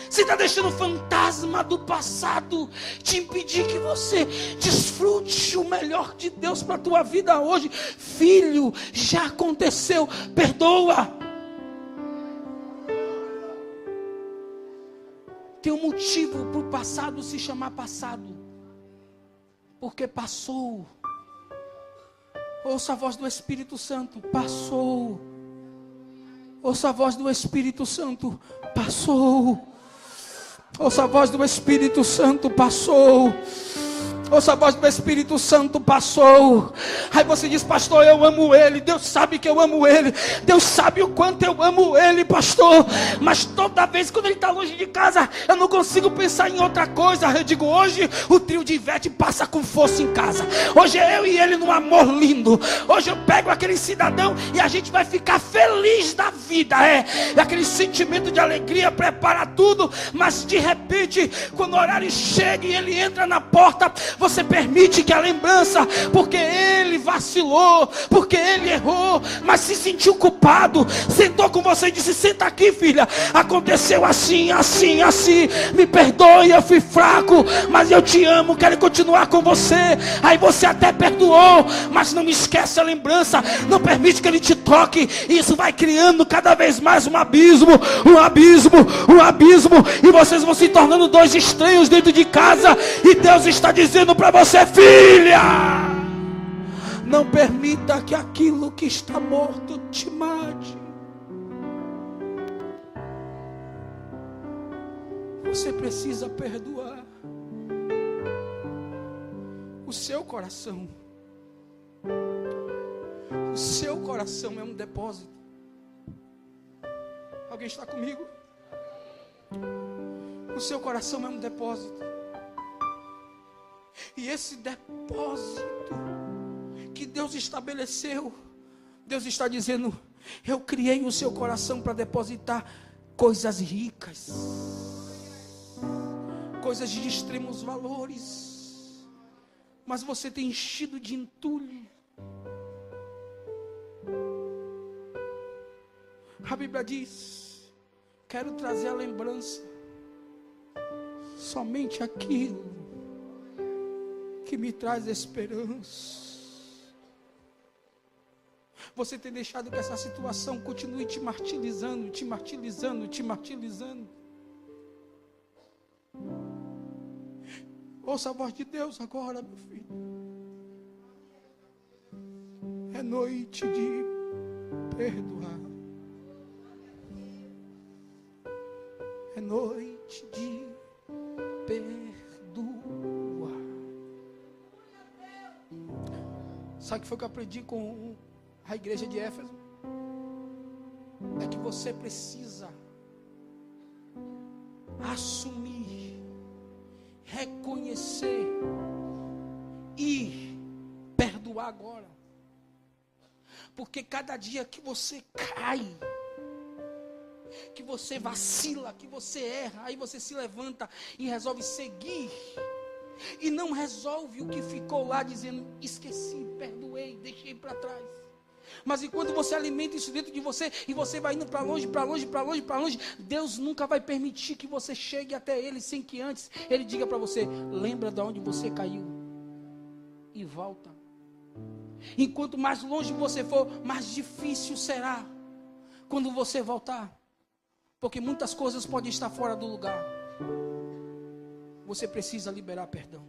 Speaker 2: Você está deixando o fantasma do passado te impedir que você desfrute o melhor de Deus para a tua vida hoje. Filho, já aconteceu, perdoa. Tem um motivo para o passado se chamar passado, porque passou. Ouça a voz do Espírito Santo, passou. Ouça a voz do Espírito Santo, passou. Ouça a voz do Espírito Santo, passou. Ouça a voz do Espírito Santo passou. Aí você diz: pastor, eu amo ele. Deus sabe que eu amo ele. Deus sabe o quanto eu amo ele, pastor. Mas toda vez quando ele está longe de casa, eu não consigo pensar em outra coisa. Eu digo: hoje o trio de Ivete passa com força em casa. Hoje é eu e ele num amor lindo. Hoje eu pego aquele cidadão e a gente vai ficar feliz da vida. É aquele sentimento de alegria, prepara tudo. Mas de repente, quando o horário chega e ele entra na porta, você permite que a lembrança, porque ele vacilou, porque ele errou, mas se sentiu culpado, sentou com você e disse: senta aqui, filha, aconteceu assim, assim, assim, me perdoe, eu fui fraco, mas eu te amo, quero continuar com você. Aí você até perdoou, mas não esquece a lembrança, não permite que ele te toque, e isso vai criando cada vez mais um abismo, um abismo, um abismo, e vocês vão se tornando dois estranhos dentro de casa, e Deus está dizendo para você: filha, não permita que aquilo que está morto te mate. Você precisa perdoar. O seu coração é um depósito. Alguém está comigo? O seu coração é um depósito. E esse depósito que Deus estabeleceu, Deus está dizendo: eu criei o seu coração para depositar coisas ricas, coisas de extremos valores, mas você tem enchido de entulho. A Bíblia diz: quero trazer a lembrança somente aquilo que me traz esperança. Você tem deixado que essa situação continue te martirizando, te martirizando, te martirizando. Ouça a voz de Deus agora, meu filho. É noite de perdoar. É noite de perdoar. Sabe o que foi que eu aprendi com a igreja de Éfeso? É que você precisa assumir, reconhecer e perdoar agora. Porque cada dia que você cai, que você vacila, que você erra, aí você se levanta e resolve seguir, e não resolve o que ficou lá, dizendo: esqueci, perdoei, deixei para trás. Mas enquanto você alimenta isso dentro de você, e você vai indo para longe, para longe, para longe, para longe, Deus nunca vai permitir que você chegue até Ele, sem que antes Ele diga para você: lembra de onde você caiu, e volta. Enquanto mais longe você for, mais difícil será quando você voltar, porque muitas coisas podem estar fora do lugar. Você precisa liberar perdão.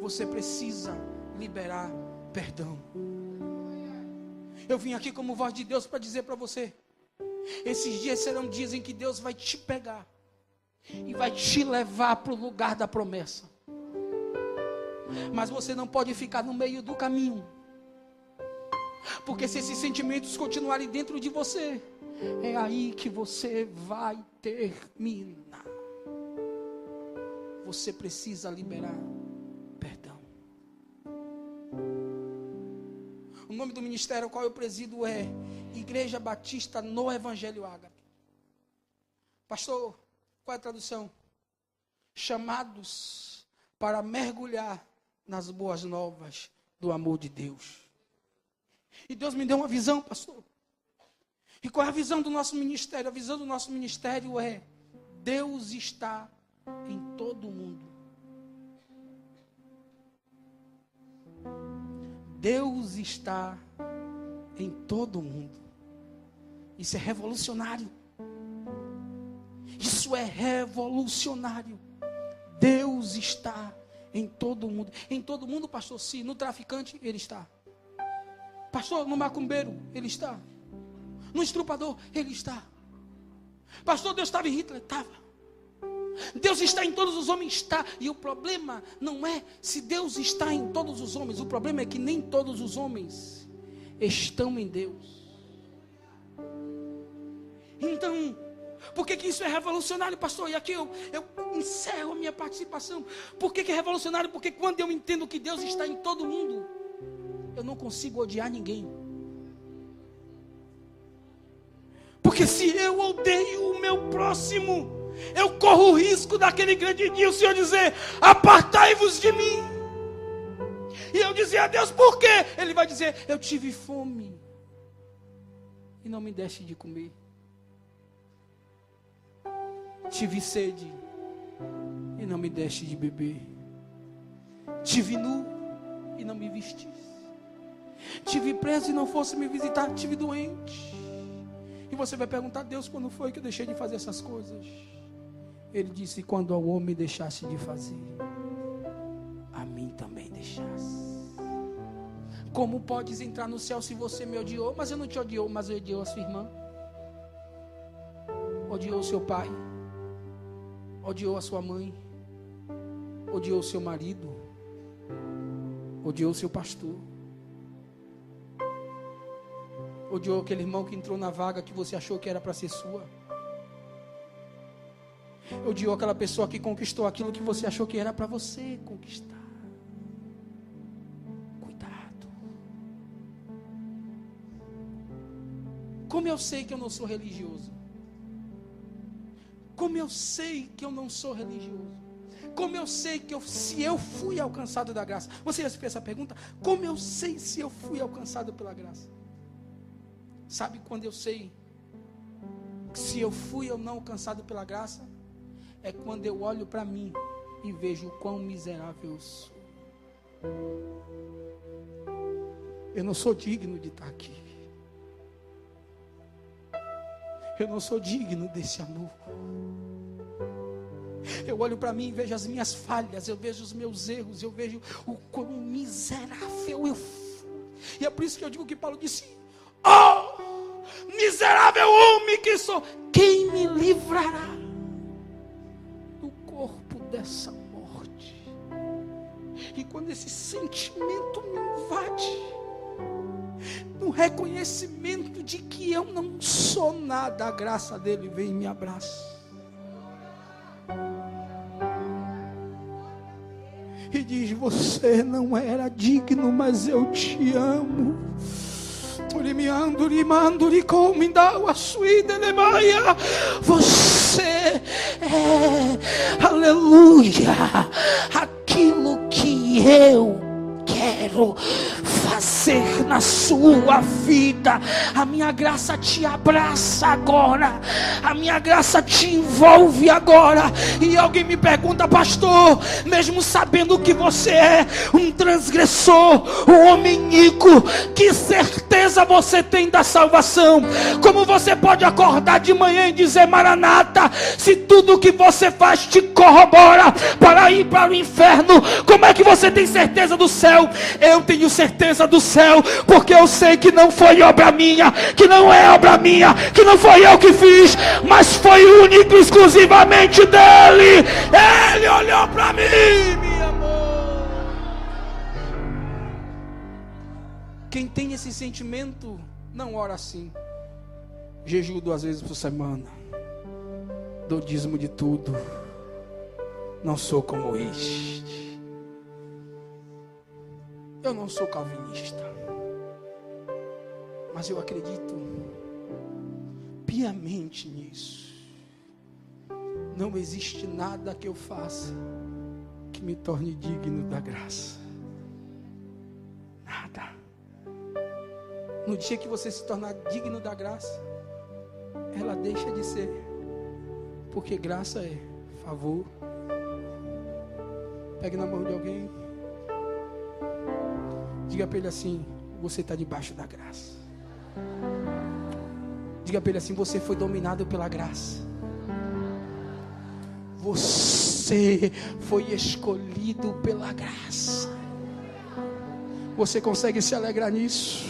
Speaker 2: Você precisa liberar perdão. Eu vim aqui como voz de Deus para dizer para você: esses dias serão dias em que Deus vai te pegar e vai te levar para o lugar da promessa. Mas você não pode ficar no meio do caminho, porque se esses sentimentos continuarem dentro de você, é aí que você vai terminar. Você precisa liberar perdão. O nome do ministério ao qual eu presido é Igreja Batista no Evangelho Ágape. Pastor, qual é a tradução? Chamados para mergulhar nas boas novas do amor de Deus. E Deus me deu uma visão, pastor. E qual é a visão do nosso ministério? A visão do nosso ministério é: Deus está em todo o mundo. Deus está em todo o mundo. Isso é revolucionário. Isso é revolucionário. Deus está em todo o mundo. Em todo o mundo, pastor, sim. No traficante, Ele está. Pastor, no macumbeiro, Ele está. No estrupador, Ele está. Pastor, Deus estava em Hitler? Estava. Deus está em todos os homens, está. E o problema não é se Deus está em todos os homens. O problema é que nem todos os homens estão em Deus. Então, por que isso é revolucionário, pastor? E aqui eu encerro a minha participação. Por que é revolucionário? Porque quando eu entendo que Deus está em todo mundo, eu não consigo odiar ninguém. Porque se eu odeio o meu próximo, eu corro o risco daquele grande dia o Senhor dizer: apartai-vos de mim. E eu dizer a Deus: por quê? Ele vai dizer: eu tive fome e não me deste de comer. Tive sede e não me deste de beber. Tive nu e não me vestiste. Tive preso e não fosse me visitar. Tive doente. E você vai perguntar: Deus, quando foi que eu deixei de fazer essas coisas? Ele disse: quando ao homem deixasse de fazer, a mim também deixasse. Como podes entrar no céu se você me odiou? Mas eu não te odiou, mas eu odiou a sua irmã. Odiou o seu pai. Odiou a sua mãe. Odiou o seu marido. Odiou o seu pastor. Odiou aquele irmão que entrou na vaga que você achou que era para ser sua. Odiou aquela pessoa que conquistou aquilo que você achou que era para você conquistar. Cuidado. Como eu sei que eu não sou religioso? Como eu sei que eu não sou religioso? Como eu sei que se eu fui alcançado da graça? Você já se fez essa pergunta? Como eu sei se eu fui alcançado pela graça? Sabe quando eu sei se eu fui ou não alcançado pela graça? É quando eu olho para mim e vejo o quão miserável eu sou. Eu não sou digno de estar aqui. Eu não sou digno desse amor. Eu olho para mim e vejo as minhas falhas, eu vejo os meus erros, eu vejo o quão miserável eu fui. E é por isso que eu digo que Paulo disse: oh, miserável homem que sou, quem me livrará do corpo dessa morte? E quando esse sentimento me invade, no reconhecimento de que eu não sou nada, a graça dele vem e me abraça. E diz: você não era digno, mas eu te amo. Você é, aleluia, aquilo que eu quero fazer na sua vida. A minha graça te abraça agora. A minha graça te envolve agora. E alguém me pergunta: pastor, mesmo sabendo que você é um transgressor, um homem iníquo, que certeza você tem da salvação? Como você pode acordar de manhã e dizer Maranata, se tudo que você faz te corrobora para ir para o inferno? Como é que você tem certeza do céu? Eu tenho certeza do céu, porque eu sei que não foi obra minha, que não é obra minha, que não foi eu que fiz, mas foi único e exclusivamente dele. Ele olhou para mim, meu amor. Quem tem esse sentimento não ora assim: jejuo 2 vezes por semana, dou dízimo de tudo, não sou como este. Eu não sou calvinista, mas eu acredito piamente nisso. Não existe nada que eu faça que me torne digno da graça. Nada. No dia que você se tornar digno da graça, ela deixa de ser, porque graça é favor. Pegue na mão de alguém, diga para ele assim: você está debaixo da graça. Diga para ele assim: você foi dominado pela graça. Você foi escolhido pela graça. Você consegue se alegrar nisso?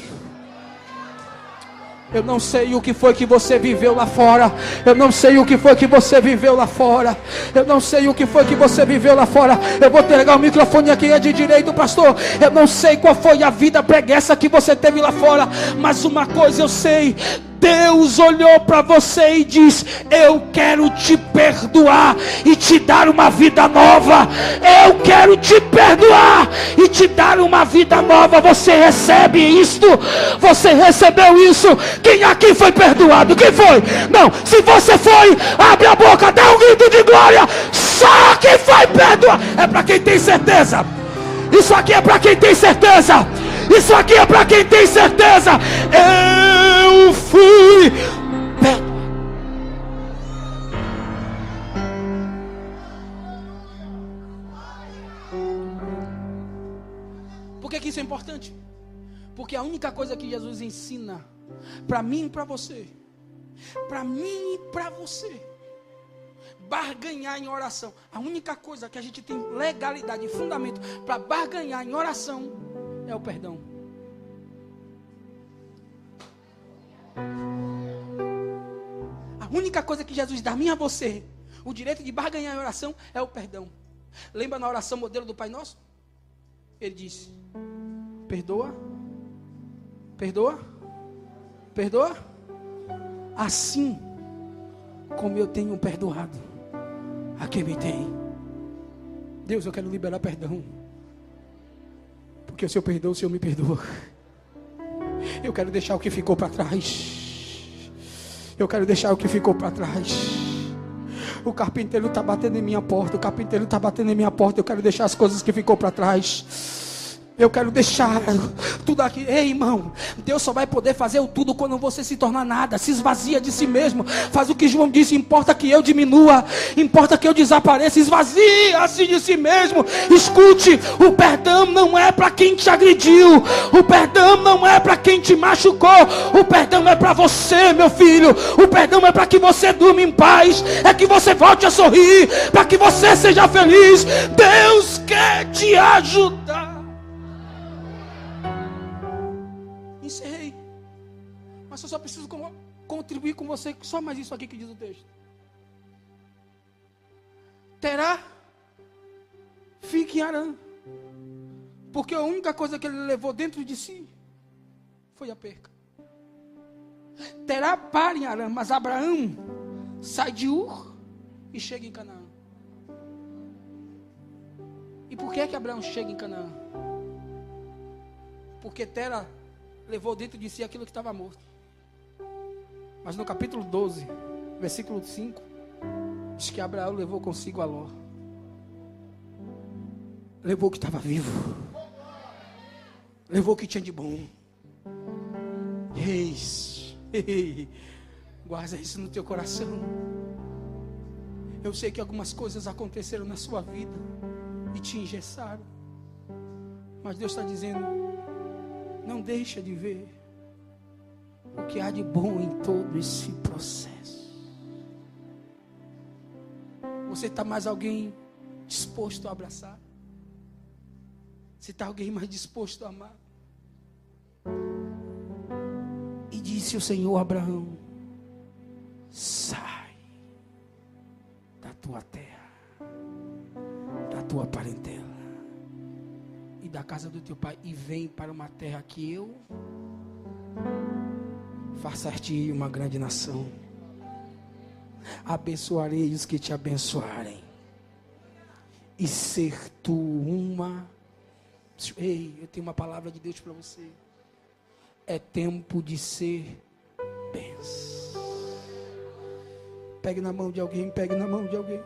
Speaker 2: Eu não sei o que foi que você viveu lá fora. Eu não sei o que foi que você viveu lá fora. Eu não sei o que foi que você viveu lá fora. Eu vou pegar o microfone aqui, é de direito, pastor. Eu não sei qual foi a vida preguiça que você teve lá fora, mas uma coisa eu sei: Deus olhou para você e diz: eu quero te perdoar e te dar uma vida nova. Eu quero te perdoar e te dar uma vida nova. Você recebe isto? Você recebeu isso? Quem aqui foi perdoado? Quem foi? Não, se você foi, abre a boca, dá um grito de glória. Só quem foi perdoado. É para quem tem certeza. Isso aqui é para quem tem certeza. Isso aqui é para quem tem certeza. Eu fui perdoado. Por que isso é importante? Porque a única coisa que Jesus ensina para mim e para você, barganhar em oração, a única coisa que a gente tem legalidade e fundamento para barganhar em oração é o perdão. A única coisa que Jesus dá a mim e a você o direito de barganhar em oração é o perdão. Lembra na oração modelo do Pai Nosso? Ele disse: perdoa, perdoa, perdoa, assim como eu tenho perdoado a quem me tem. Deus, eu quero liberar perdão, porque se eu perdoo, o Senhor me perdoa. Eu quero deixar o que ficou para trás. Eu quero deixar o que ficou para trás. O carpinteiro está batendo em minha porta. O carpinteiro está batendo em minha porta. Eu quero deixar as coisas que ficou para trás. Eu quero deixar tudo aqui. Ei, irmão, Deus só vai poder fazer o tudo quando você se tornar nada. Se esvazia de si mesmo. Faz o que João disse: importa que eu diminua, importa que eu desapareça. Esvazia-se de si mesmo. Escute, o perdão não é para quem te agrediu. O perdão não é para quem te machucou. O perdão é para você, meu filho. O perdão é para que você durma em paz. É que você volte a sorrir, para que você seja feliz. Deus quer te ajudar. Encerrei, mas eu só preciso contribuir com você. Só mais isso aqui que diz o texto. Terá, fique em Harã, porque a única coisa que ele levou dentro de si foi a perca. Terá, para em Harã, mas Abraão sai de Ur e chega em Canaã. E por que Abraão chega em Canaã? Porque Tera levou dentro de si aquilo que estava morto. Mas no capítulo 12, versículo 5, diz que Abraão levou consigo a Ló. Levou o que estava vivo. Levou o que tinha de bom. Reis, guarda isso no teu coração. Eu sei que algumas coisas aconteceram na sua vida e te engessaram. Mas Deus está dizendo: não deixa de ver o que há de bom em todo esse processo. Você está mais alguém disposto a abraçar? Você está alguém mais disposto a amar? E disse o Senhor a Abraão: sai da tua terra, da tua parentela e da casa do teu pai, e vem para uma terra que eu façar-te uma grande nação. Abençoarei os que te abençoarem, e ser tu uma. Ei, eu tenho uma palavra de Deus para você. É tempo de ser bênção. Pegue na mão de alguém, pegue na mão de alguém.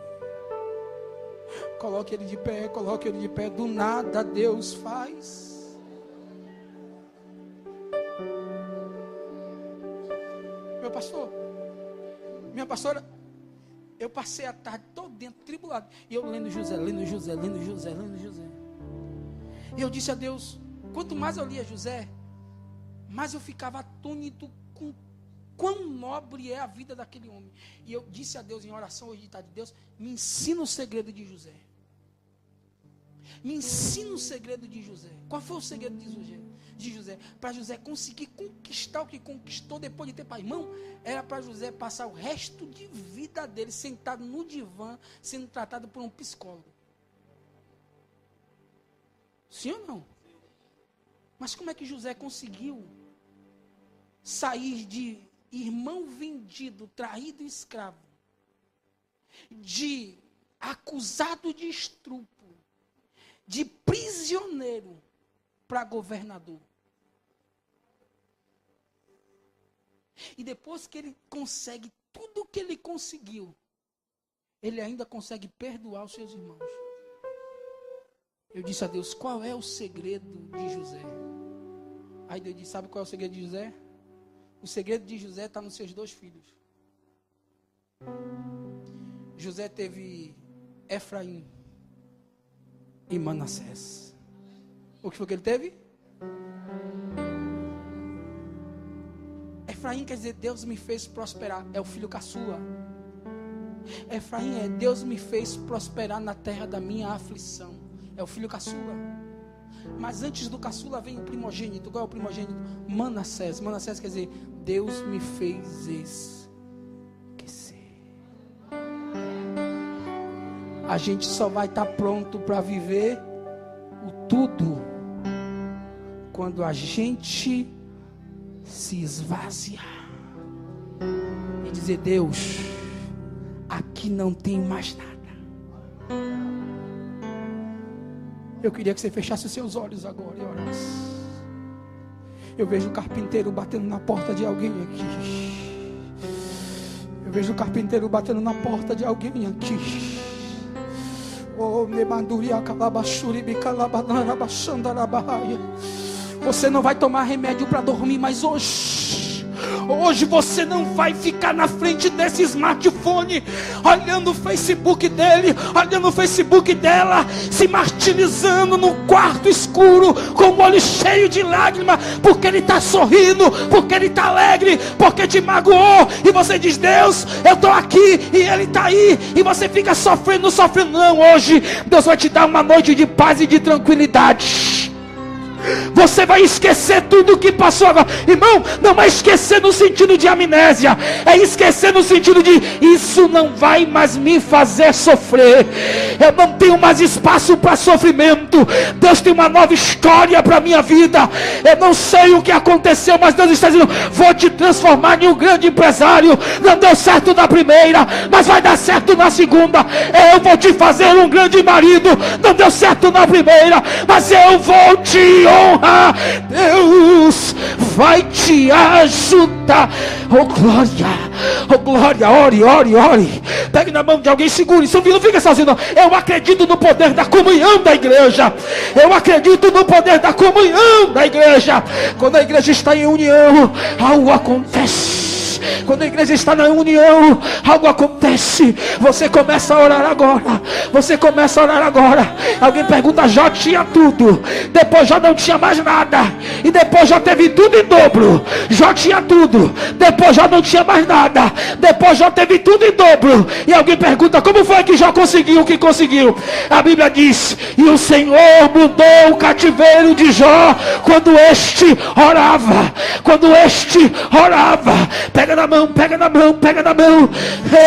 Speaker 2: Coloque ele de pé, coloque ele de pé. Do nada Deus faz. Meu pastor, minha pastora, eu passei a tarde todo dentro, tribulado. E eu lendo José. E eu disse a Deus, quanto mais eu lia José, mais eu ficava atônito com quão nobre é a vida daquele homem. E eu disse a Deus em oração hoje de tarde: Deus, me ensina o segredo de José. Me ensina o segredo de José. Qual foi o segredo de José? Para José conseguir conquistar o que conquistou depois de ter pai. Irmão, era para José passar o resto de vida dele sentado no divã, sendo tratado por um psicólogo. Sim ou não? Mas como é que José conseguiu sair de irmão vendido, traído e escravo, de acusado de estupro, de prisioneiro, para governador? E depois que ele consegue tudo o que ele conseguiu, ele ainda consegue perdoar os seus irmãos. Eu disse a Deus, qual é o segredo de José? Aí Deus disse, sabe qual é o segredo de José? O segredo de José está nos seus 2 filhos. José teve Efraim e Manassés. O que foi que ele teve? Efraim quer dizer, Deus me fez prosperar. É o filho caçula. Efraim é, Deus me fez prosperar na terra da minha aflição. É o filho caçula. Mas antes do caçula vem o primogênito. Qual é o primogênito? Manassés. Manassés quer dizer, Deus me fez esquecer. A gente só vai estar pronto para viver o tudo quando a gente se esvaziar e dizer, Deus, aqui não tem mais nada. Eu queria que você fechasse os seus olhos agora e orasse. Eu vejo o carpinteiro batendo na porta de alguém aqui. Eu vejo o carpinteiro batendo na porta de alguém aqui. Oh, você não vai tomar remédio para dormir, mas hoje você não vai ficar na frente desse smartphone, olhando o Facebook dele, olhando o Facebook dela, se martirizando no quarto escuro, com o olho cheio de lágrimas, porque ele está sorrindo, porque ele está alegre, porque te magoou, e você diz, Deus, eu estou aqui, e ele está aí, e você fica sofrendo. Não, hoje Deus vai te dar uma noite de paz e de tranquilidade. Você vai esquecer tudo o que passou agora. Irmão, não é esquecer no sentido de amnésia, é esquecer no sentido de isso não vai mais me fazer sofrer. Eu não tenho mais espaço para sofrimento. Deus tem uma nova história para a minha vida. Eu não sei o que aconteceu, mas Deus está dizendo, vou te transformar em um grande empresário. Não deu certo na primeira, mas vai dar certo na segunda. Eu vou te fazer um grande marido. Não deu certo na primeira, mas eu vou te honra, Deus vai te ajudar. Oh glória, ore. Pegue na mão de alguém, segure. Não fica sozinho não. Eu acredito no poder da comunhão da igreja. Eu acredito no poder da comunhão da igreja. Quando a igreja está em união, algo acontece. Quando a igreja está na união, algo acontece. Você começa a orar agora. Alguém pergunta, Jó tinha tudo, depois Jó não tinha mais nada, e depois Jó teve tudo em dobro. Jó tinha tudo, depois Jó não tinha mais nada, depois Jó teve tudo em dobro. E alguém pergunta, como foi que Jó conseguiu o que conseguiu? A Bíblia diz, e o Senhor mudou o cativeiro de Jó quando este orava. Pega na mão.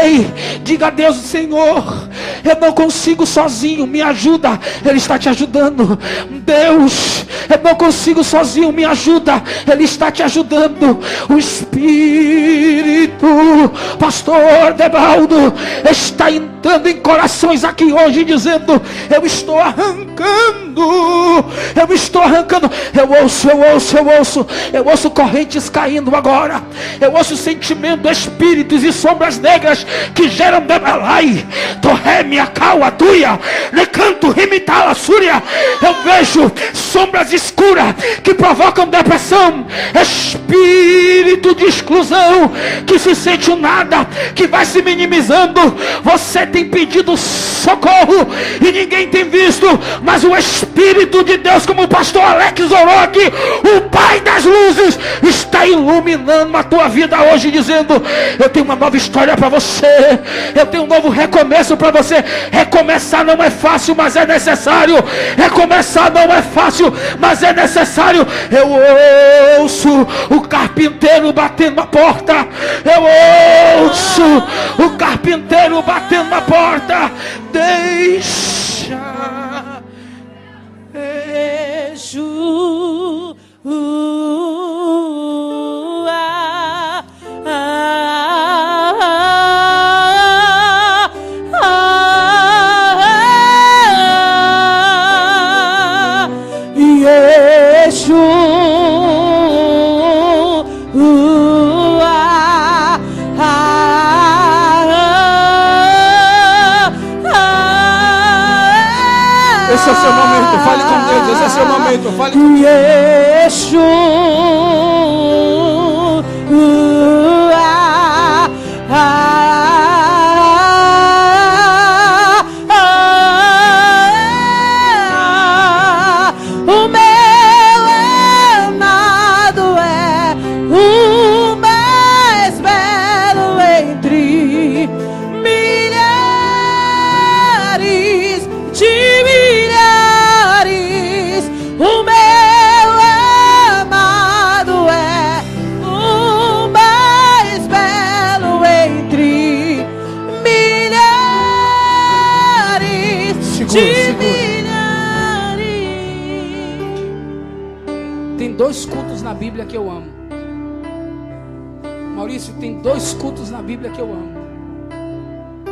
Speaker 2: Ei, diga a Deus, Senhor, eu não consigo sozinho, me ajuda. Ele está te ajudando. Deus, eu não consigo sozinho, me ajuda. Ele está te ajudando. O Espírito, Pastor Debaldo, está entrando em corações aqui hoje, dizendo, eu estou arrancando. Eu ouço correntes caindo agora. Eu ouço sentimento, espíritos e sombras negras que geram Debalai, Torremia, Caua, Tuia, Lecanto, Rimitala, Súria. Eu vejo sombras escuras que provocam depressão, espírito de exclusão que se sente um nada, que vai se minimizando. Você tem pedido socorro e ninguém tem visto, mas o Espírito de Deus, como o pastor Alex orou aqui, o Pai das luzes, está iluminando a tua vida hoje, dizendo, eu tenho uma nova história para você, eu tenho um novo recomeço para você. dizer: recomeçar não é fácil, mas é necessário. Recomeçar não é fácil, mas é necessário. Eu ouço o carpinteiro batendo na porta. Eu ouço o carpinteiro batendo na porta. Deixa esse é o seu momento, fale com Deus. Esse é o seu momento, fale com Deus.
Speaker 1: O meu amado é o mais belo entre milhares de milhares. O meu amado é o mais belo entre milhares de milhares.
Speaker 2: Tem 2 cultos na Bíblia que eu amo. Maurício, tem 2 cultos na Bíblia que eu amo.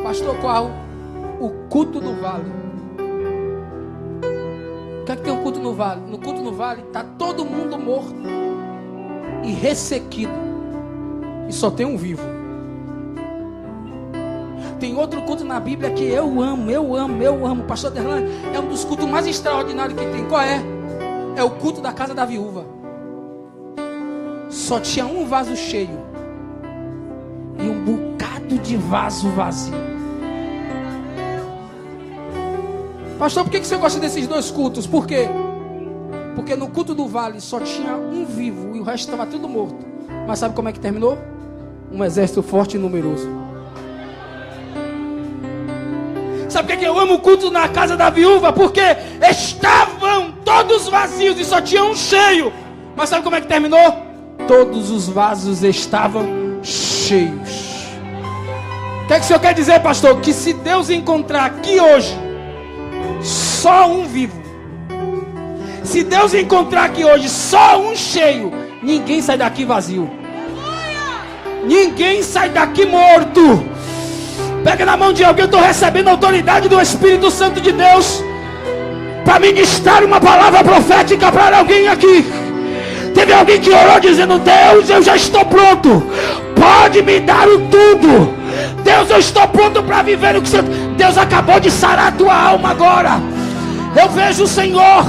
Speaker 2: Pastor, qual? O culto do vale. O que é que tem um culto no vale? No culto no vale está todo mundo morto e ressequido, e só tem um vivo. Tem outro culto na Bíblia que eu amo. Pastor Derlane, é um dos cultos mais extraordinários que tem. Qual é? É o culto da casa da viúva. Só tinha um vaso cheio e um bocado de vaso vazio. Pastor, por que você gosta desses 2 cultos? Por quê? Porque no culto do vale só tinha um vivo e o resto estava tudo morto. Mas sabe como é que terminou? Um exército forte e numeroso. Sabe por que eu amo o culto na casa da viúva? Porque estavam todos vazios e só tinha um cheio. Mas sabe como é que terminou? Todos os vasos estavam cheios. O que é que o senhor quer dizer, pastor? Que se Deus encontrar aqui hoje só um vivo, se Deus encontrar aqui hoje só um cheio, ninguém sai daqui vazio. Ninguém sai daqui morto. Pega na mão de alguém. Eu estou recebendo a autoridade do Espírito Santo de Deus para ministrar uma palavra profética para alguém aqui. Teve alguém que orou dizendo: Deus, eu já estou pronto, pode me dar o tudo. Deus, eu estou pronto para viver o que você... Deus acabou de sarar a tua alma agora. Eu vejo o Senhor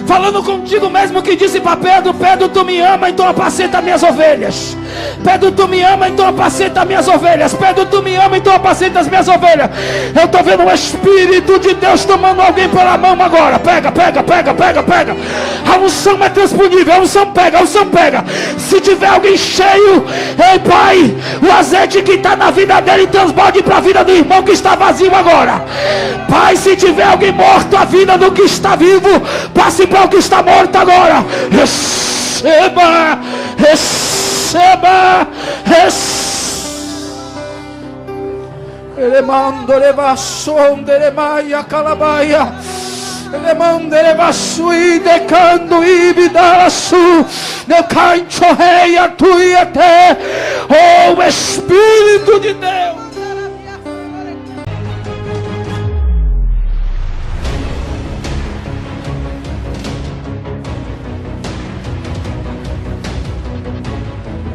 Speaker 2: falando contigo mesmo, que disse para Pedro: Pedro, tu me ama, então apacenta minhas ovelhas. Pedro, tu me ama, então apacenta minhas ovelhas. Pedro, tu me ama, então apacenta as minhas ovelhas. Eu estou vendo o Espírito de Deus tomando alguém pela mão agora. Pega. A unção é transponível, a unção pega. Se tiver alguém cheio, ei Pai, o azeite que está na vida dele transborde para a vida do irmão que está vazio agora. Pai, se tiver alguém morto, a vida do que está vivo passe para o que está morto agora. Receba. Ele manda levar som de maia calabaia. Ele manda levar sui de cando e vidalaçu. Meu cancho rei a tu e até. Oh, Espírito de Deus.